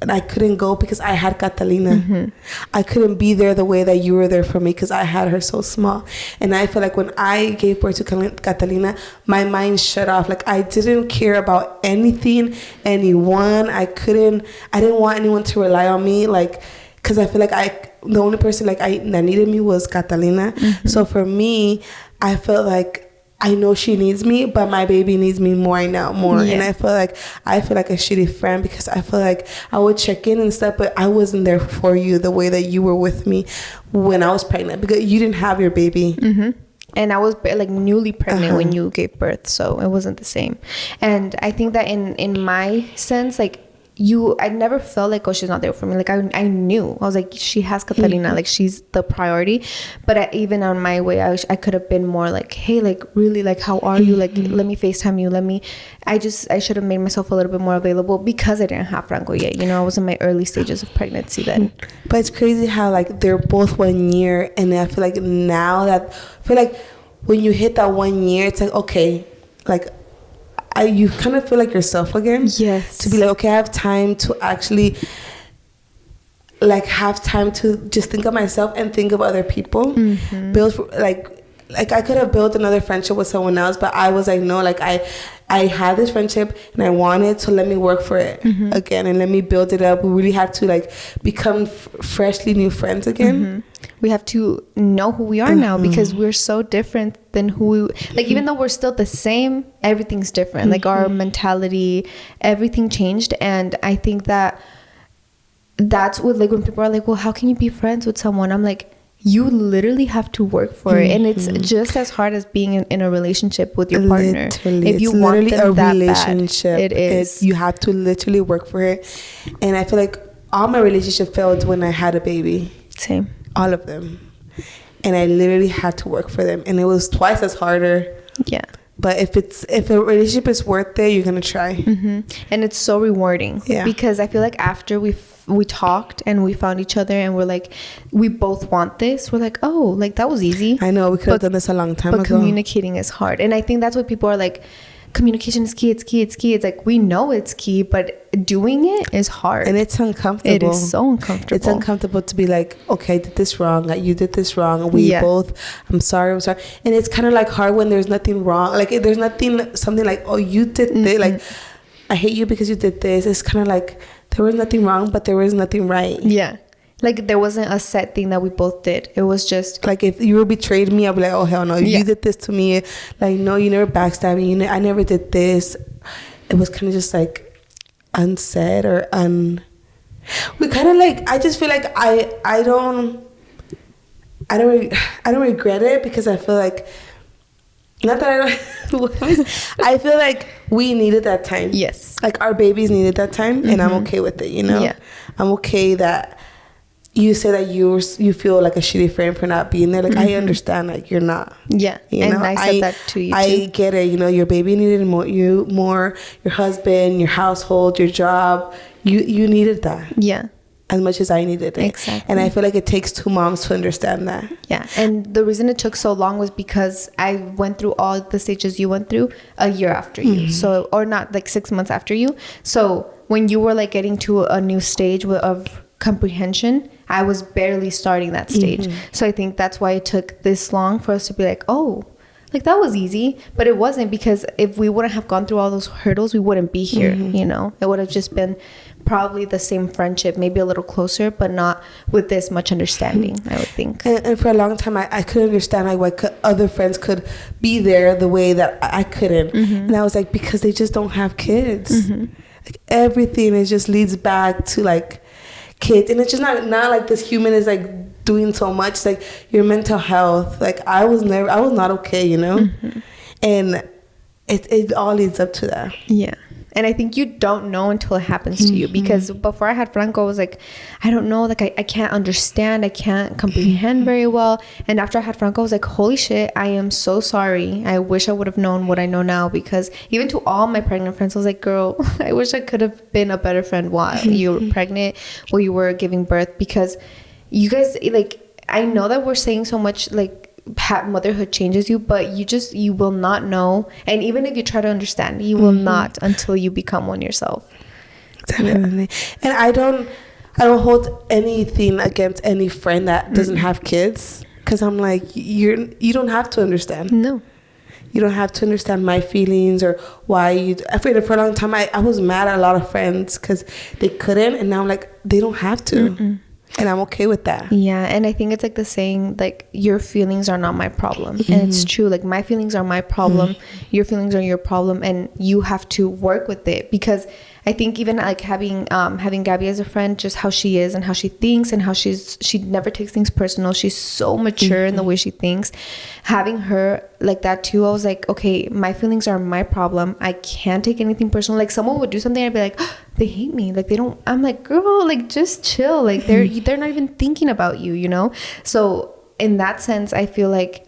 and I couldn't go because I had Catalina. I couldn't be there the way that you were there for me because I had her so small. And I feel like when I gave birth to Catalina, my mind shut off. Like I didn't care about anything, anyone. I didn't want anyone to rely on me. Like, because I feel like the only person like that needed me was Catalina. So for me, I felt like I know she needs me, but my baby needs me more now. And I feel like a shitty friend, because I feel like I would check in and stuff, but I wasn't there for you the way that you were with me when I was pregnant, because you didn't have your baby. And I was like newly pregnant when you gave birth, so it wasn't the same. And I think that in my sense, like I never felt like, oh, she's not there for me. Like I knew, I was like, she has Catalina, like she's the priority. But even on my way, I could have been more like, hey, like really, like how are you? Like let me FaceTime you. I should have made myself a little bit more available, because I didn't have Franco yet. You know, I was in my early stages of pregnancy then. But it's crazy how like they're both 1 year, and I feel like now that when you hit that 1 year, it's like, okay, like you kind of feel like yourself again. Yes. To be like, okay, I have time to actually like have time to just think of myself and think of other people. Build like like I could have built another friendship with someone else, but I was like, no, like I had this friendship and I wanted to let me work for it again and let me build it up. We really have to like become freshly new friends again. We have to know who we are now, because we're so different than who we, like, even though we're still the same, everything's different. Like our mentality, everything changed. And I think that's what, like, when people are like, well, how can you be friends with someone? I'm like, you literally have to work for it, and it's just as hard as being in a relationship with your partner. Literally, if you it's want literally them a that relationship. bad, it is. You have to literally work for it. And I feel like all my relationships failed when I had a baby. Same. All of them. And I literally had to work for them, and it was twice as harder. Yeah. But if a relationship is worth it, you're gonna try. And it's so rewarding. Yeah. Because I feel like after we talked and we found each other and we're like, we both want this, we're like, oh, like that was easy. I know, we could have done this a long time ago. But communicating is hard. And I think that's what people are like, communication is key, it's key, it's key. It's like, we know it's key, but doing it is hard. And it's uncomfortable. It is so uncomfortable. It's uncomfortable to be like, okay, I did this wrong. Like, you did this wrong. We both, I'm sorry. And it's kind of like hard when there's nothing wrong. Like, there's nothing, something like, oh, you did this. Like, I hate you because you did this. It's kind of like, there was nothing wrong, but there was nothing right. Yeah. Like, there wasn't a set thing that we both did. It was just... Like, if you betrayed me, I'd be like, oh, hell no. You did this to me. Like, no, you never backstabbed me. I never did this. It was kind of just, like, unsaid or We kind of, like... I just feel like I don't regret it, because I feel like... Not that I don't... I feel like we needed that time. Yes. Like, our babies needed that time, and I'm okay with it, you know? Yeah. I'm okay that... You say that you feel like a shitty friend for not being there. Like, I understand, like, you're not. Yeah. You know? I said that to you, I too. get it. You know, your baby needed more, your husband, your household, your job. You needed that. Yeah. As much as I needed it. Exactly. And I feel like it takes two moms to understand that. Yeah. And the reason it took so long was because I went through all the stages you went through a year after you. So, or not, like 6 months after you. So when you were like getting to a new stage of comprehension, I was barely starting that stage. So I think that's why it took this long for us to be like, oh, like that was easy. But it wasn't, because if we wouldn't have gone through all those hurdles, we wouldn't be here. You know, it would have just been probably the same friendship, maybe a little closer, but not with this much understanding, I would think. And for a long time, I couldn't understand like why other friends could be there the way that I couldn't. And I was like, because they just don't have kids. Like, everything, it just leads back to like kids. And it's just not like this human is like doing so much. It's like your mental health. Like, I was not okay, you know? And it all leads up to that. Yeah. And I think you don't know until it happens to you, because before I had Franco, I was like, I don't know, like I can't understand, I can't comprehend very well. And after I had Franco, I was like, holy shit, I am so sorry. I wish I would have known what I know now, because even to all my pregnant friends, I was like, girl, I wish I could have been a better friend while you were pregnant, while you were giving birth, because you guys, like, I know that we're saying so much, like, motherhood changes you, but you will not know. And even if you try to understand, you will not until you become one yourself. Definitely. And I don't hold anything against any friend that doesn't have kids, because I'm like, you don't have to understand. No, you don't have to understand my feelings or why you. For a long time I was mad at a lot of friends because they couldn't, and now I'm like, they don't have to. And I'm okay with that. Yeah. And I think it's like the saying, like, your feelings are not my problem. And it's true. Like, my feelings are my problem. Your feelings are your problem. And you have to work with it. Because I think even like having Gabby as a friend, just how she is and how she thinks and how she never takes things personal. She's so mature in the way she thinks. Having her like that too, I was like, okay, my feelings are my problem. I can't take anything personal. Like, someone would do something, I'd be like, oh, they hate me. Like, they don't. I'm like, girl, like, just chill. Like, they're not even thinking about you, you know? So in that sense, I feel like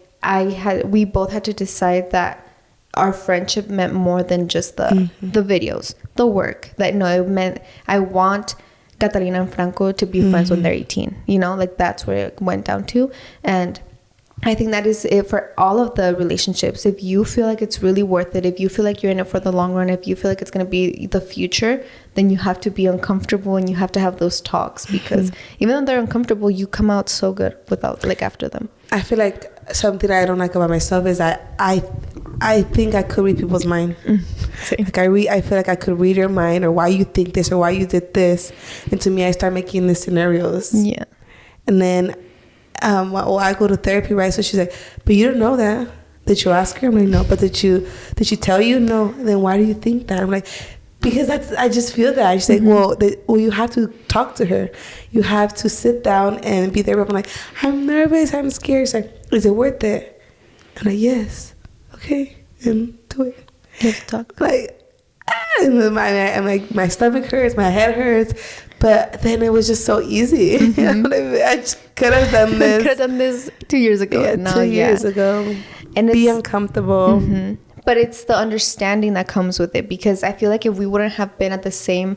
we both had to decide that our friendship meant more than just the videos, the work. That, no, it meant I want Catalina and Franco to be friends when they're 18. You know, like, that's where it went down to. And I think that is it for all of the relationships. If you feel like it's really worth it, if you feel like you're in it for the long run, if you feel like it's going to be the future, then you have to be uncomfortable and you have to have those talks, because even though they're uncomfortable, you come out so good without, like, after them. I feel like something I don't like about myself is that I think I could read people's mind. Like I feel like I could read your mind, or why you think this, or why you did this, and to me I start making these scenarios. Yeah. And then I go to therapy, right? So she's like, but you don't know that. Did you ask her? I'm like, no. But did she tell you? No. Then why do you think that? I'm like, because I just feel that. She's like, well, you have to talk to her. You have to sit down and be there. I'm like, I'm nervous. I'm scared. She's like, is it worth it? I'm like, yes. Okay. And do it. Let's talk. Like, and then I'm like, my stomach hurts, my head hurts. But then it was just so easy. I just could have done this. Could have done this 2 years ago. Yeah, no, 2 years ago. And be uncomfortable. But it's the understanding that comes with it, because I feel like if we wouldn't have been at the same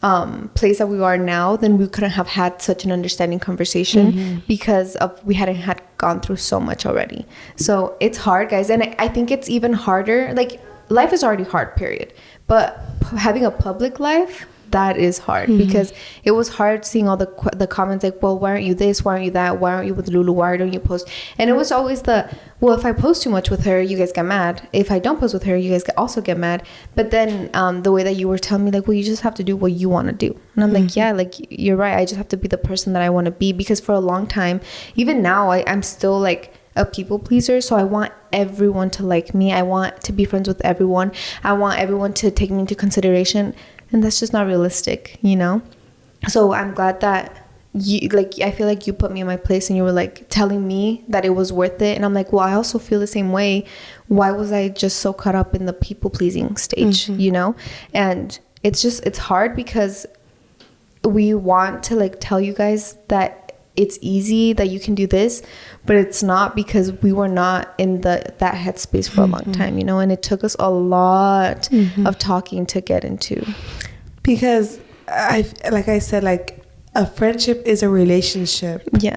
place that we are now, then we couldn't have had such an understanding conversation, because we hadn't had gone through so much already. So it's hard, guys. And I think it's even harder. Like, life is already hard, period. But having a public life, that is hard, because it was hard seeing all the comments like, well, why aren't you this, why aren't you that, why aren't you with Lulu, why don't you post? And it was always well, if I post too much with her, you guys get mad. If I don't post with her, you guys also get mad. But then the way that you were telling me, like, well, you just have to do what you want to do. And I'm like, yeah, like, you're right. I just have to be the person that I want to be, because for a long time, even now, I'm still like a people pleaser. So I want everyone to like me. I want to be friends with everyone. I want everyone to take me into consideration. And that's just not realistic, you know? So I'm glad that I feel like you put me in my place, and you were like telling me that it was worth it. And I'm like, well, I also feel the same way. Why was I just so caught up in the people pleasing stage, you know? And it's hard, because we want to like tell you guys that it's easy, that you can do this, but it's not, because we were not in that headspace for a long time, you know? And it took us a lot of talking to get into. Because like I said, like, a friendship is a relationship. Yeah.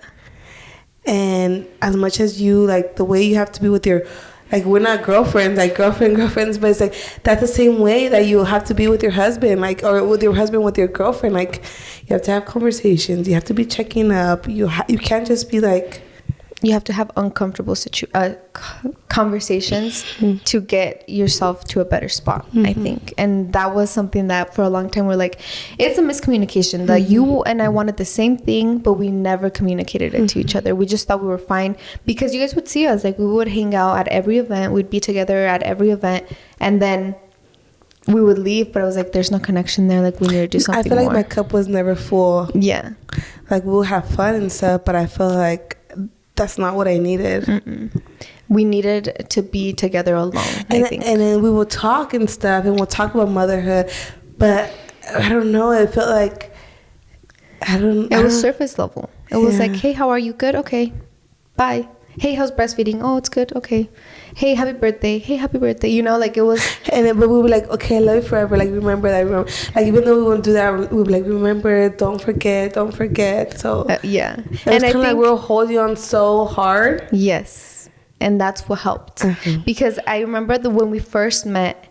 And as much as you, like, the way you have to be with your, like, we're not girlfriends, like girlfriends, but it's like, that's the same way that you have to be with your husband, like, or with your husband, with your girlfriend. Like, you have to have conversations, you have to be checking up, you can't just be like, you have to have uncomfortable conversations to get yourself to a better spot, I think. And that was something that for a long time we're like, it's a miscommunication, that you and I wanted the same thing, but we never communicated it to each other. We just thought we were fine, because you guys would see us, like, we would hang out at every event, we'd be together at every event, and then we would leave, but I was like, there's no connection there, like, we need to do something I feel more. like my cup was never full. Yeah. Like, we'll have fun and stuff, but I feel like that's not what I needed. We needed to be together alone, I think. And then we will talk and stuff, and we'll talk about motherhood, but I don't know, it felt like it was surface level. It was like, hey, how are you? Good? Okay, bye. Hey, how's breastfeeding? Oh, it's good. Okay. Hey, happy birthday. Hey, happy birthday. You know, like, it was. And then, but we were like, okay, I love you forever. Like, remember that. Remember. Like, even though we won't do that, we were like, remember, don't forget. So yeah. And it's kind of like we were holding on so hard. Yes. And that's what helped. Because I remember when we first met,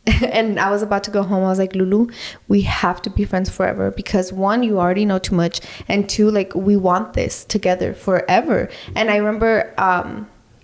and I was about to go home, I was like, Lulu, we have to be friends forever, because 1, you already know too much, and 2, like, we want this together forever. And I remember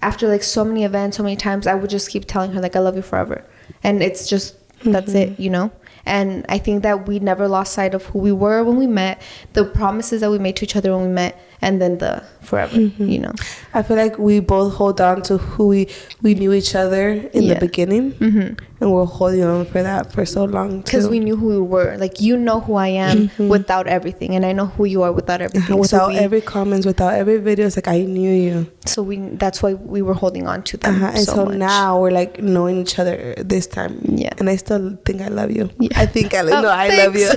after like so many events, so many times, I would just keep telling her, like, I love you forever. And it's just, that's it, you know? And I think that we never lost sight of who we were when we met, the promises that we made to each other when we met, and then the forever, you know. I feel like we both hold on to who we knew each other in the beginning, and we're holding on for that for so long, because we knew who we were. Like, you know who I am without everything, and I know who you are without everything. Without every comments, without every video, it's like, I knew you. So that's why we were holding on to them and so much. Now we're like knowing each other this time. Yeah. And I still think I love you. Yeah. I think I love you.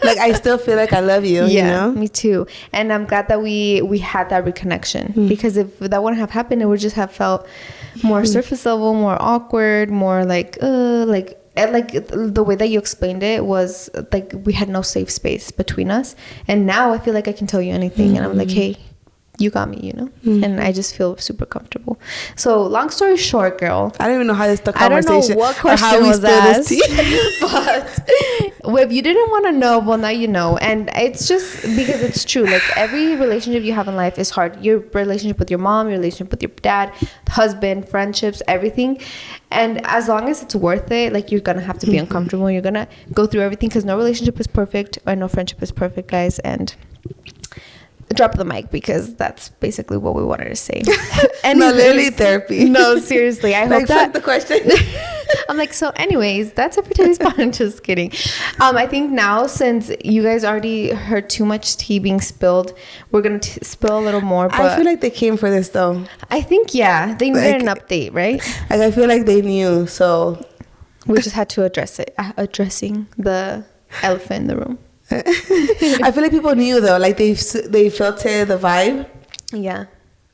Like, I still feel like I love you. Yeah, you know? Me too. And I'm glad that we had that reconnection, because if that wouldn't have happened, it would just have felt more surface level, more awkward, more like the way that you explained it was like we had no safe space between us. And now I feel like I can tell you anything, and I'm like, hey, you got me, you know? And I just feel super comfortable. So long story short, girl, I don't even know how this the I don't conversation know what or how question we was spill this asked, tea. but well, if you didn't want to know, well, now you know. And it's just because it's true. Like every relationship you have in life is hard. Your relationship with your mom, your relationship with your dad, husband, friendships, everything. And as long as it's worth it, like you're gonna have to be uncomfortable. You're gonna go through everything because no relationship is perfect or no friendship is perfect, guys. And drop the mic because that's basically what we wanted to say. No, literally therapy. No, seriously. I hope fuck that the question. I'm like, so anyways, that's it for today's pod. I'm just kidding. I think now, since you guys already heard too much tea being spilled, we're gonna spill a little more. But I feel like they came for this though. I think, yeah, they needed an update, right? Like I feel like they knew, so We just had to address it. Addressing the elephant in the room. I feel like people knew though, like they felt it, the vibe. Yeah,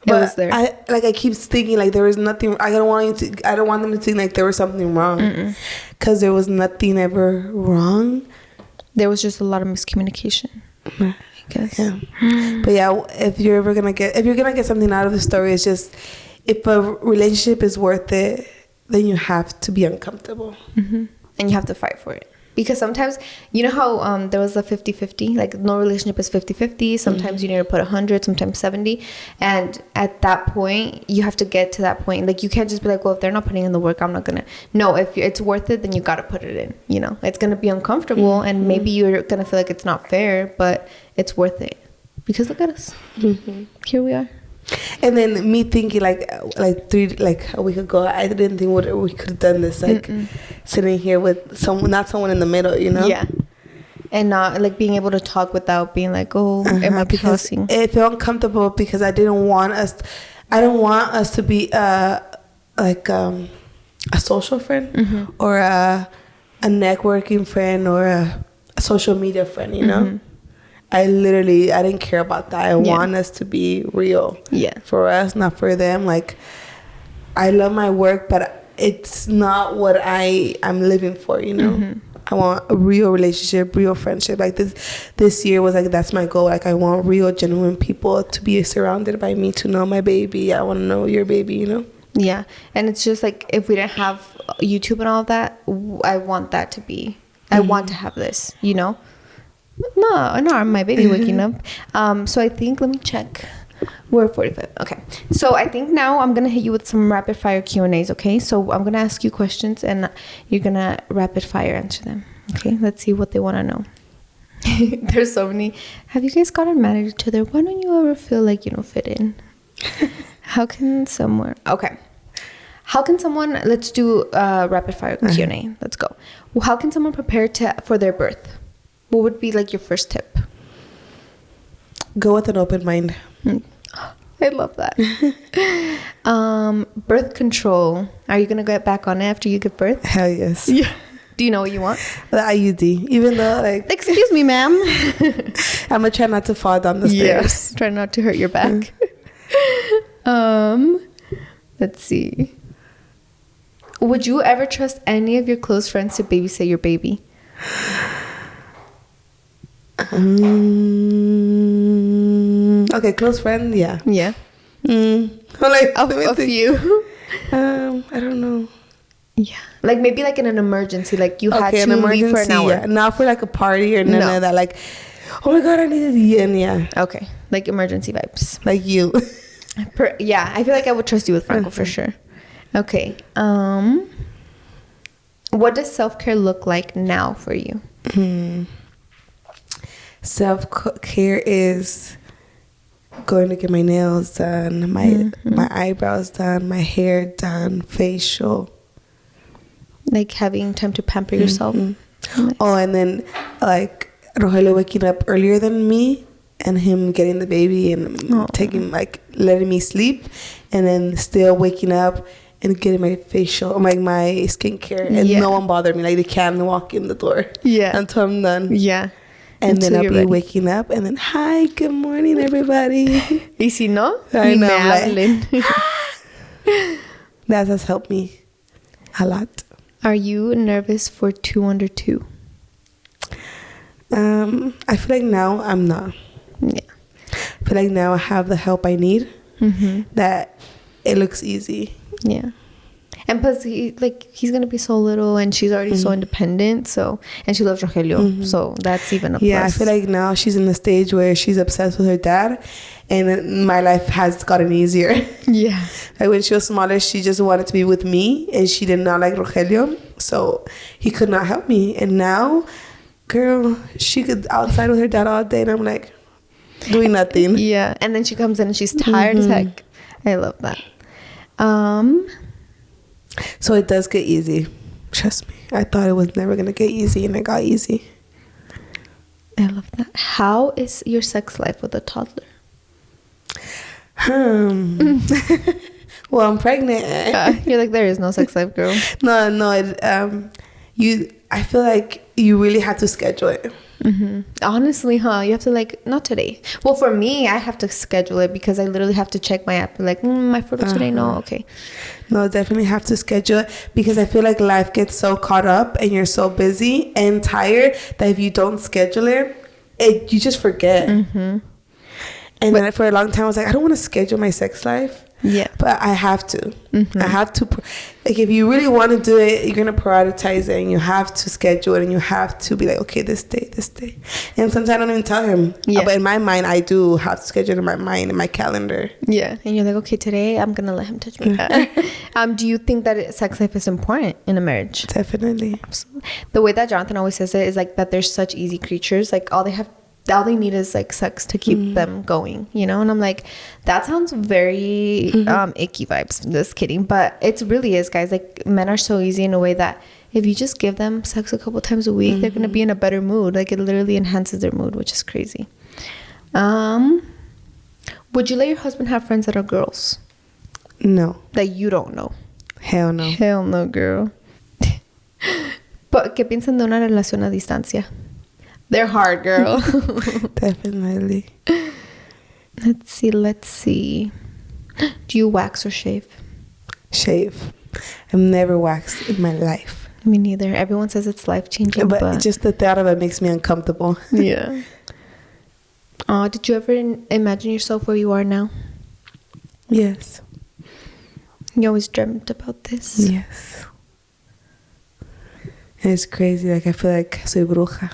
But it was there. I keep thinking like there was nothing. I don't want them to think like there was something wrong, because there was nothing ever wrong. There was just a lot of miscommunication, I guess. Yeah. But yeah, if you're gonna get something out of the story, it's just if a relationship is worth it, then you have to be uncomfortable. And you have to fight for it. Because sometimes, you know how there was a 50-50? Like, no relationship is 50-50. Sometimes you need to put 100, sometimes 70. And at that point, you have to get to that point. Like, you can't just be like, well, if they're not putting in the work, I'm not going to. No, if it's worth it, then you got to put it in. You know, it's going to be uncomfortable. And maybe you're going to feel like it's not fair, but it's worth it. Because look at us. Here we are. And then me thinking like a week ago, I didn't think we could have done this, like sitting here with not someone in the middle, you know? Yeah. And not like being able to talk without being like, oh, am I cussing? It felt uncomfortable because I don't want us to be like a social friend or a networking friend or a social media friend, you know? I didn't care about that. I want us to be real. Yeah. For us, not for them. Like, I love my work, but it's not what I'm living for, you know? I want a real relationship, real friendship. Like this year was like, that's my goal. Like, I want real, genuine people to be surrounded by me, to know my baby. I want to know your baby, you know? Yeah. And it's just like, if we didn't have YouTube and all that, I want that to be, I want to have this, you know? No, my baby waking up. So I think, let me check. We're 45. Okay. So I think now I'm going to hit you with some rapid fire Q&As, okay? So I'm going to ask you questions and you're going to rapid fire answer them. Okay? Let's see what they want to know. There's so many. Have you guys gotten mad at each other? Why don't you ever feel like you don't fit in? Let's do rapid fire Q&A. Let's go. How can someone prepare for their birth? What would be like your first tip? Go with an open mind. I love that. Birth control. Are you gonna get back on it after you give birth? Hell yes. Yeah. Do you know what you want? The IUD. Even though like, excuse me, ma'am. I'm gonna try not to fall down the stairs. Yes. Try not to hurt your back. Let's see. Would you ever trust any of your close friends to babysit your baby? Okay, close friend, yeah. Yeah. Like A few. I don't know. Yeah. Like maybe like in an emergency, like you had to leave for an hour. Yeah. Not for like a party or none of that. Like, oh my God, I need to yeah. Okay. Like emergency vibes. Like you. Yeah, I feel like I would trust you with Franco for sure. Okay. What does self-care look like now for you? Self-care is going to get my nails done, my eyebrows done, my hair done, facial. Like having time to pamper yourself. Nice. Oh, and then like Rogelio waking up earlier than me and him getting the baby and taking like letting me sleep, and then still waking up and getting my facial, like my skincare, and no one bothered me. Like they can't walk in the door. Yeah, until I'm done. Yeah. And then I'll be waking up and then, hi, good morning, everybody. Y si no, I know. Like, that has helped me a lot. Are you nervous for 2 under 2? I feel like now I'm not. Yeah. feel like now I have the help I need. That it looks easy. Yeah. And plus, he's gonna be so little, and she's already so independent. So, and she loves Rogelio, so that's even a plus. Yeah, I feel like now she's in the stage where she's obsessed with her dad, and my life has gotten easier. Yeah. Like when she was smaller, she just wanted to be with me, and she did not like Rogelio, so he could not help me. And now, girl, she could outside with her dad all day, and I'm like doing nothing. Yeah, and then she comes in and she's tired as heck. I love that. So it does get easy. Trust me. I thought it was never gonna get easy, and it got easy. I love that. How is your sex life with a toddler? Well, I'm pregnant. You're like, there is no sex life, girl. No. I feel like you really have to schedule it. Honestly, you have to not today. Well, for me, I have to schedule it because I literally have to check my app. Like, my photo today? No, okay. No, definitely have to schedule it because I feel like life gets so caught up and you're so busy and tired that if you don't schedule it, you just forget. And then for a long time, I was like, I don't want to schedule my sex life. Yeah. But I have to. I have to. Like, if you really want to do it, you're going to prioritize it, and you have to schedule it, and you have to be like, okay, this day. And sometimes I don't even tell him. Yeah. But in my mind, I do have to schedule it in my mind, in my calendar. Yeah. And you're like, okay, today I'm going to let him touch me. Do you think that sex life is important in a marriage? Definitely. Absolutely. The way that Jonathan always says it is that they're such easy creatures. Like, all they need is sex to keep them going, and I'm like, that sounds very icky vibes. Just kidding, but it really is, guys. Like, men are so easy in a way that if you just give them sex a couple times a week, they're gonna be in a better mood. Like, it literally enhances their mood, which is crazy. Would you let your husband have friends that are girls? No. That you don't know? Hell no. Hell no, girl. But ¿qué piensan de una relación a distancia? They're hard, girl. Definitely. Let's see. Do you wax or shave? Shave. I've never waxed in my life. Me neither. Everyone says it's life-changing, but just the thought of it makes me uncomfortable. Yeah. Did you ever imagine yourself where you are now? Yes. You always dreamt about this? Yes. And it's crazy. Like, I feel like soy bruja.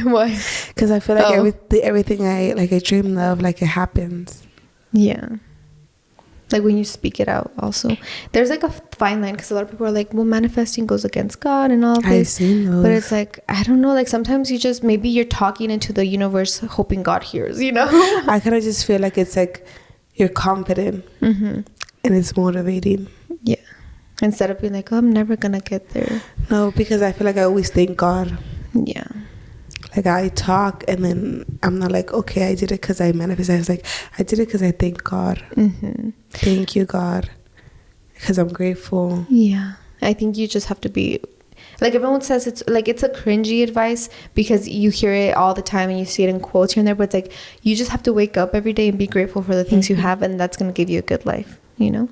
Why? Because I feel like everything I dream of, it happens. Yeah. Like, when you speak it out also. There's a fine line, because a lot of people are like, well, manifesting goes against God and all of this. I've seen those. But it's like, I don't know, sometimes you just, maybe you're talking into the universe hoping God hears, I kind of just feel like it's you're confident and it's motivating. Yeah. Instead of being like, oh, I'm never gonna get there. No, because I feel like I always thank God. Yeah. I talk and then I'm not like, okay, I did it because I manifested. I was like, I did it because I thank God. Thank you, God, because I'm grateful. Yeah. I think you just have to be, everyone says it's a cringy advice because you hear it all the time and you see it in quotes here and there, but it's you just have to wake up every day and be grateful for the things you have, and that's going to give you a good life, All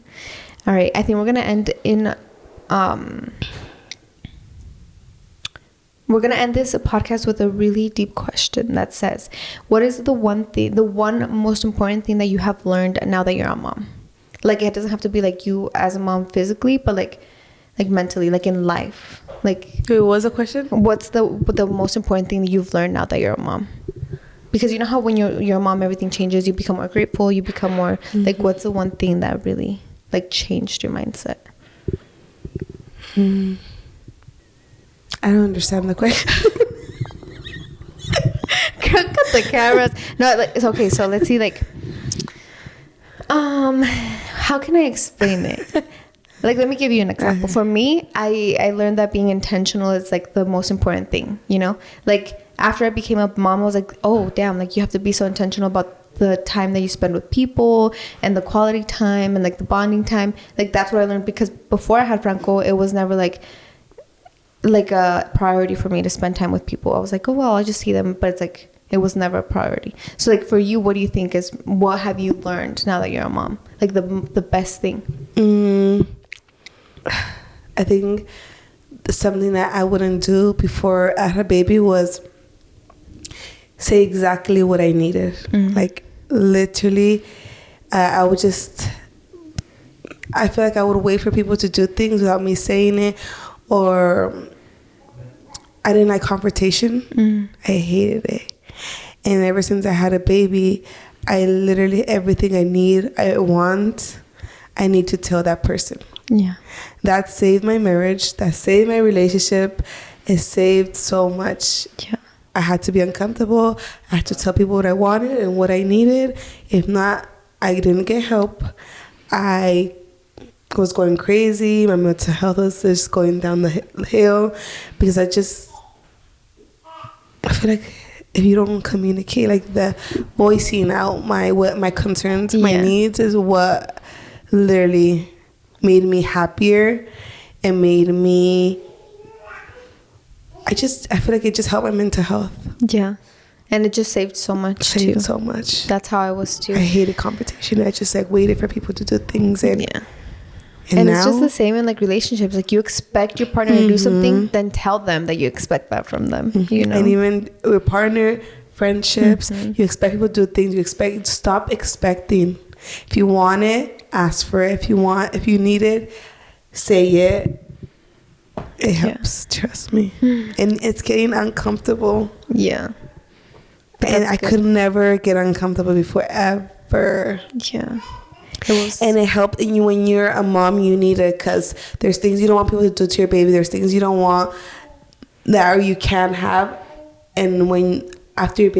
right. I think we're going to end in we're going to end this podcast with a really deep question that says, what is the one most important thing that you have learned now that you're a mom? It doesn't have to be you as a mom physically, but mentally, in life. Wait, what was the question? What's the most important thing that you've learned now that you're a mom? Because you know how when you're a mom, everything changes. You become more grateful. You become more, what's the one thing that really, changed your mindset? I don't understand the question. Cut the cameras. No, it's okay. So let's see. How can I explain it? Let me give you an example. For me, I learned that being intentional is the most important thing. After I became a mom, I was like, oh damn, you have to be so intentional about the time that you spend with people and the quality time and the bonding time. That's what I learned, because before I had Franco, it was never a priority for me to spend time with people. I was like, oh well, I'll just see them, but it's it was never a priority. So for you, what do you think what have you learned now that you're a mom? The best thing? I think something that I wouldn't do before I had a baby was say exactly what I needed. literally, I feel like I would wait for people to do things without me saying it, or I didn't like confrontation. I hated it. And ever since I had a baby, I literally, everything I need, I want, I need to tell that person. Yeah. That saved my marriage. That saved my relationship. It saved so much. Yeah. I had to be uncomfortable. I had to tell people what I wanted and what I needed. If not, I didn't get help. I was going crazy. My mental health was just going down the hill because I feel like if you don't communicate, like the voicing out my concerns, my needs is what literally made me happier and made me, I feel like it just helped my mental health. Yeah. And it just saved so much too. So much. That's how I was too. I hated competition. I just like waited for people to do things, and and it's just the same in like relationships. Like you expect your partner to do something, then tell them that you expect that from them. You know. And even with partner friendships, you expect people to do things. Stop expecting. If you want it, ask for it. If you need it, say it. It helps. Trust me. And it's getting uncomfortable. Yeah. And I could never get uncomfortable before, ever. Yeah. And it helped you when you're a mom. You need it because there's things you don't want people to do to your baby. There's things you don't want that you can have. And when after your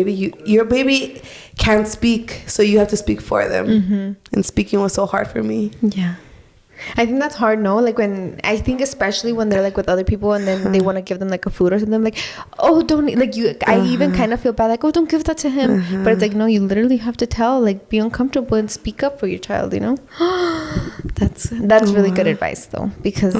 baby can't speak, so you have to speak for them. And speaking was so hard for me. Yeah. I think that's hard, no? Like I think especially when they're like with other people and then they want to give them like a food or something, like, oh, don't, like you, I even kind of feel bad, like, oh, don't give that to him. But it's like, no, you literally have to tell, like, be uncomfortable and speak up for your child, you know? That's really good advice though, because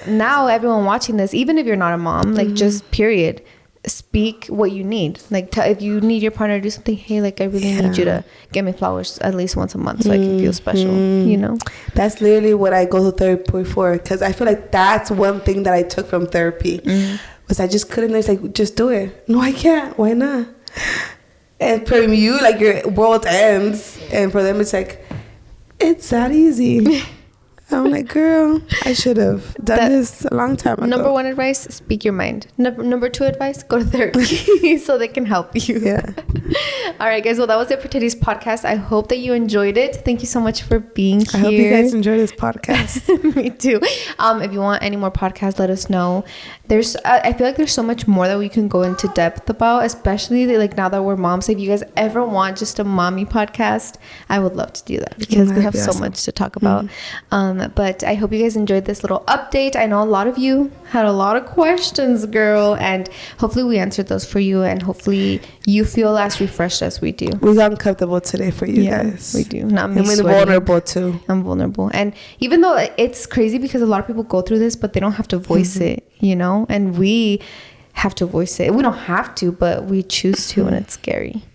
now everyone watching this, even if you're not a mom, like just period, speak what you need. Like if you need your partner to do something, hey, like I really need you to get me flowers at least once a month so I can feel special, you know? That's literally what I go to therapy for, because I feel like that's one thing that I took from therapy was I just couldn't. It's like, just do it. No, I can't. Why not? And for you, like your world ends, and for them it's like, it's that easy. I'm like, girl, I should have done this a long time ago. Number 1 advice, speak your mind. Number 2 advice, go to therapy so they can help you. Yeah. All right, guys. Well, that was it for today's podcast. I hope that you enjoyed it. Thank you so much for being here. I hope you guys enjoy this podcast. Me too. If you want any more podcasts, let us know. I feel like there's so much more that we can go into depth about, especially like now that we're moms. If you guys ever want just a mommy podcast, I would love to do that because we have so much to talk about. But I hope you guys enjoyed this little update. I know a lot of you had a lot of questions, girl, and hopefully we answered those for you, and hopefully you feel as refreshed as we do. We got uncomfortable today for you guys. We do. Not me. And we're vulnerable too. I'm vulnerable. And even though it's crazy because a lot of people go through this, but they don't have to voice it, you know? And we have to voice it. We don't have to, but we choose to, and it's scary.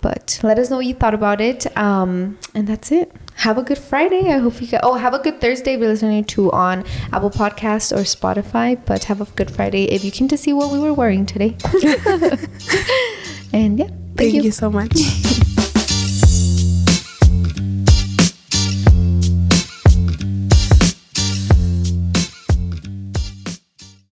But let us know what you thought about it. And that's it. Have a good Friday. I hope you guys... have a good Thursday if you're listening to on Apple Podcasts or Spotify. But have a good Friday if you came to see what we were wearing today. And yeah, thank you so much.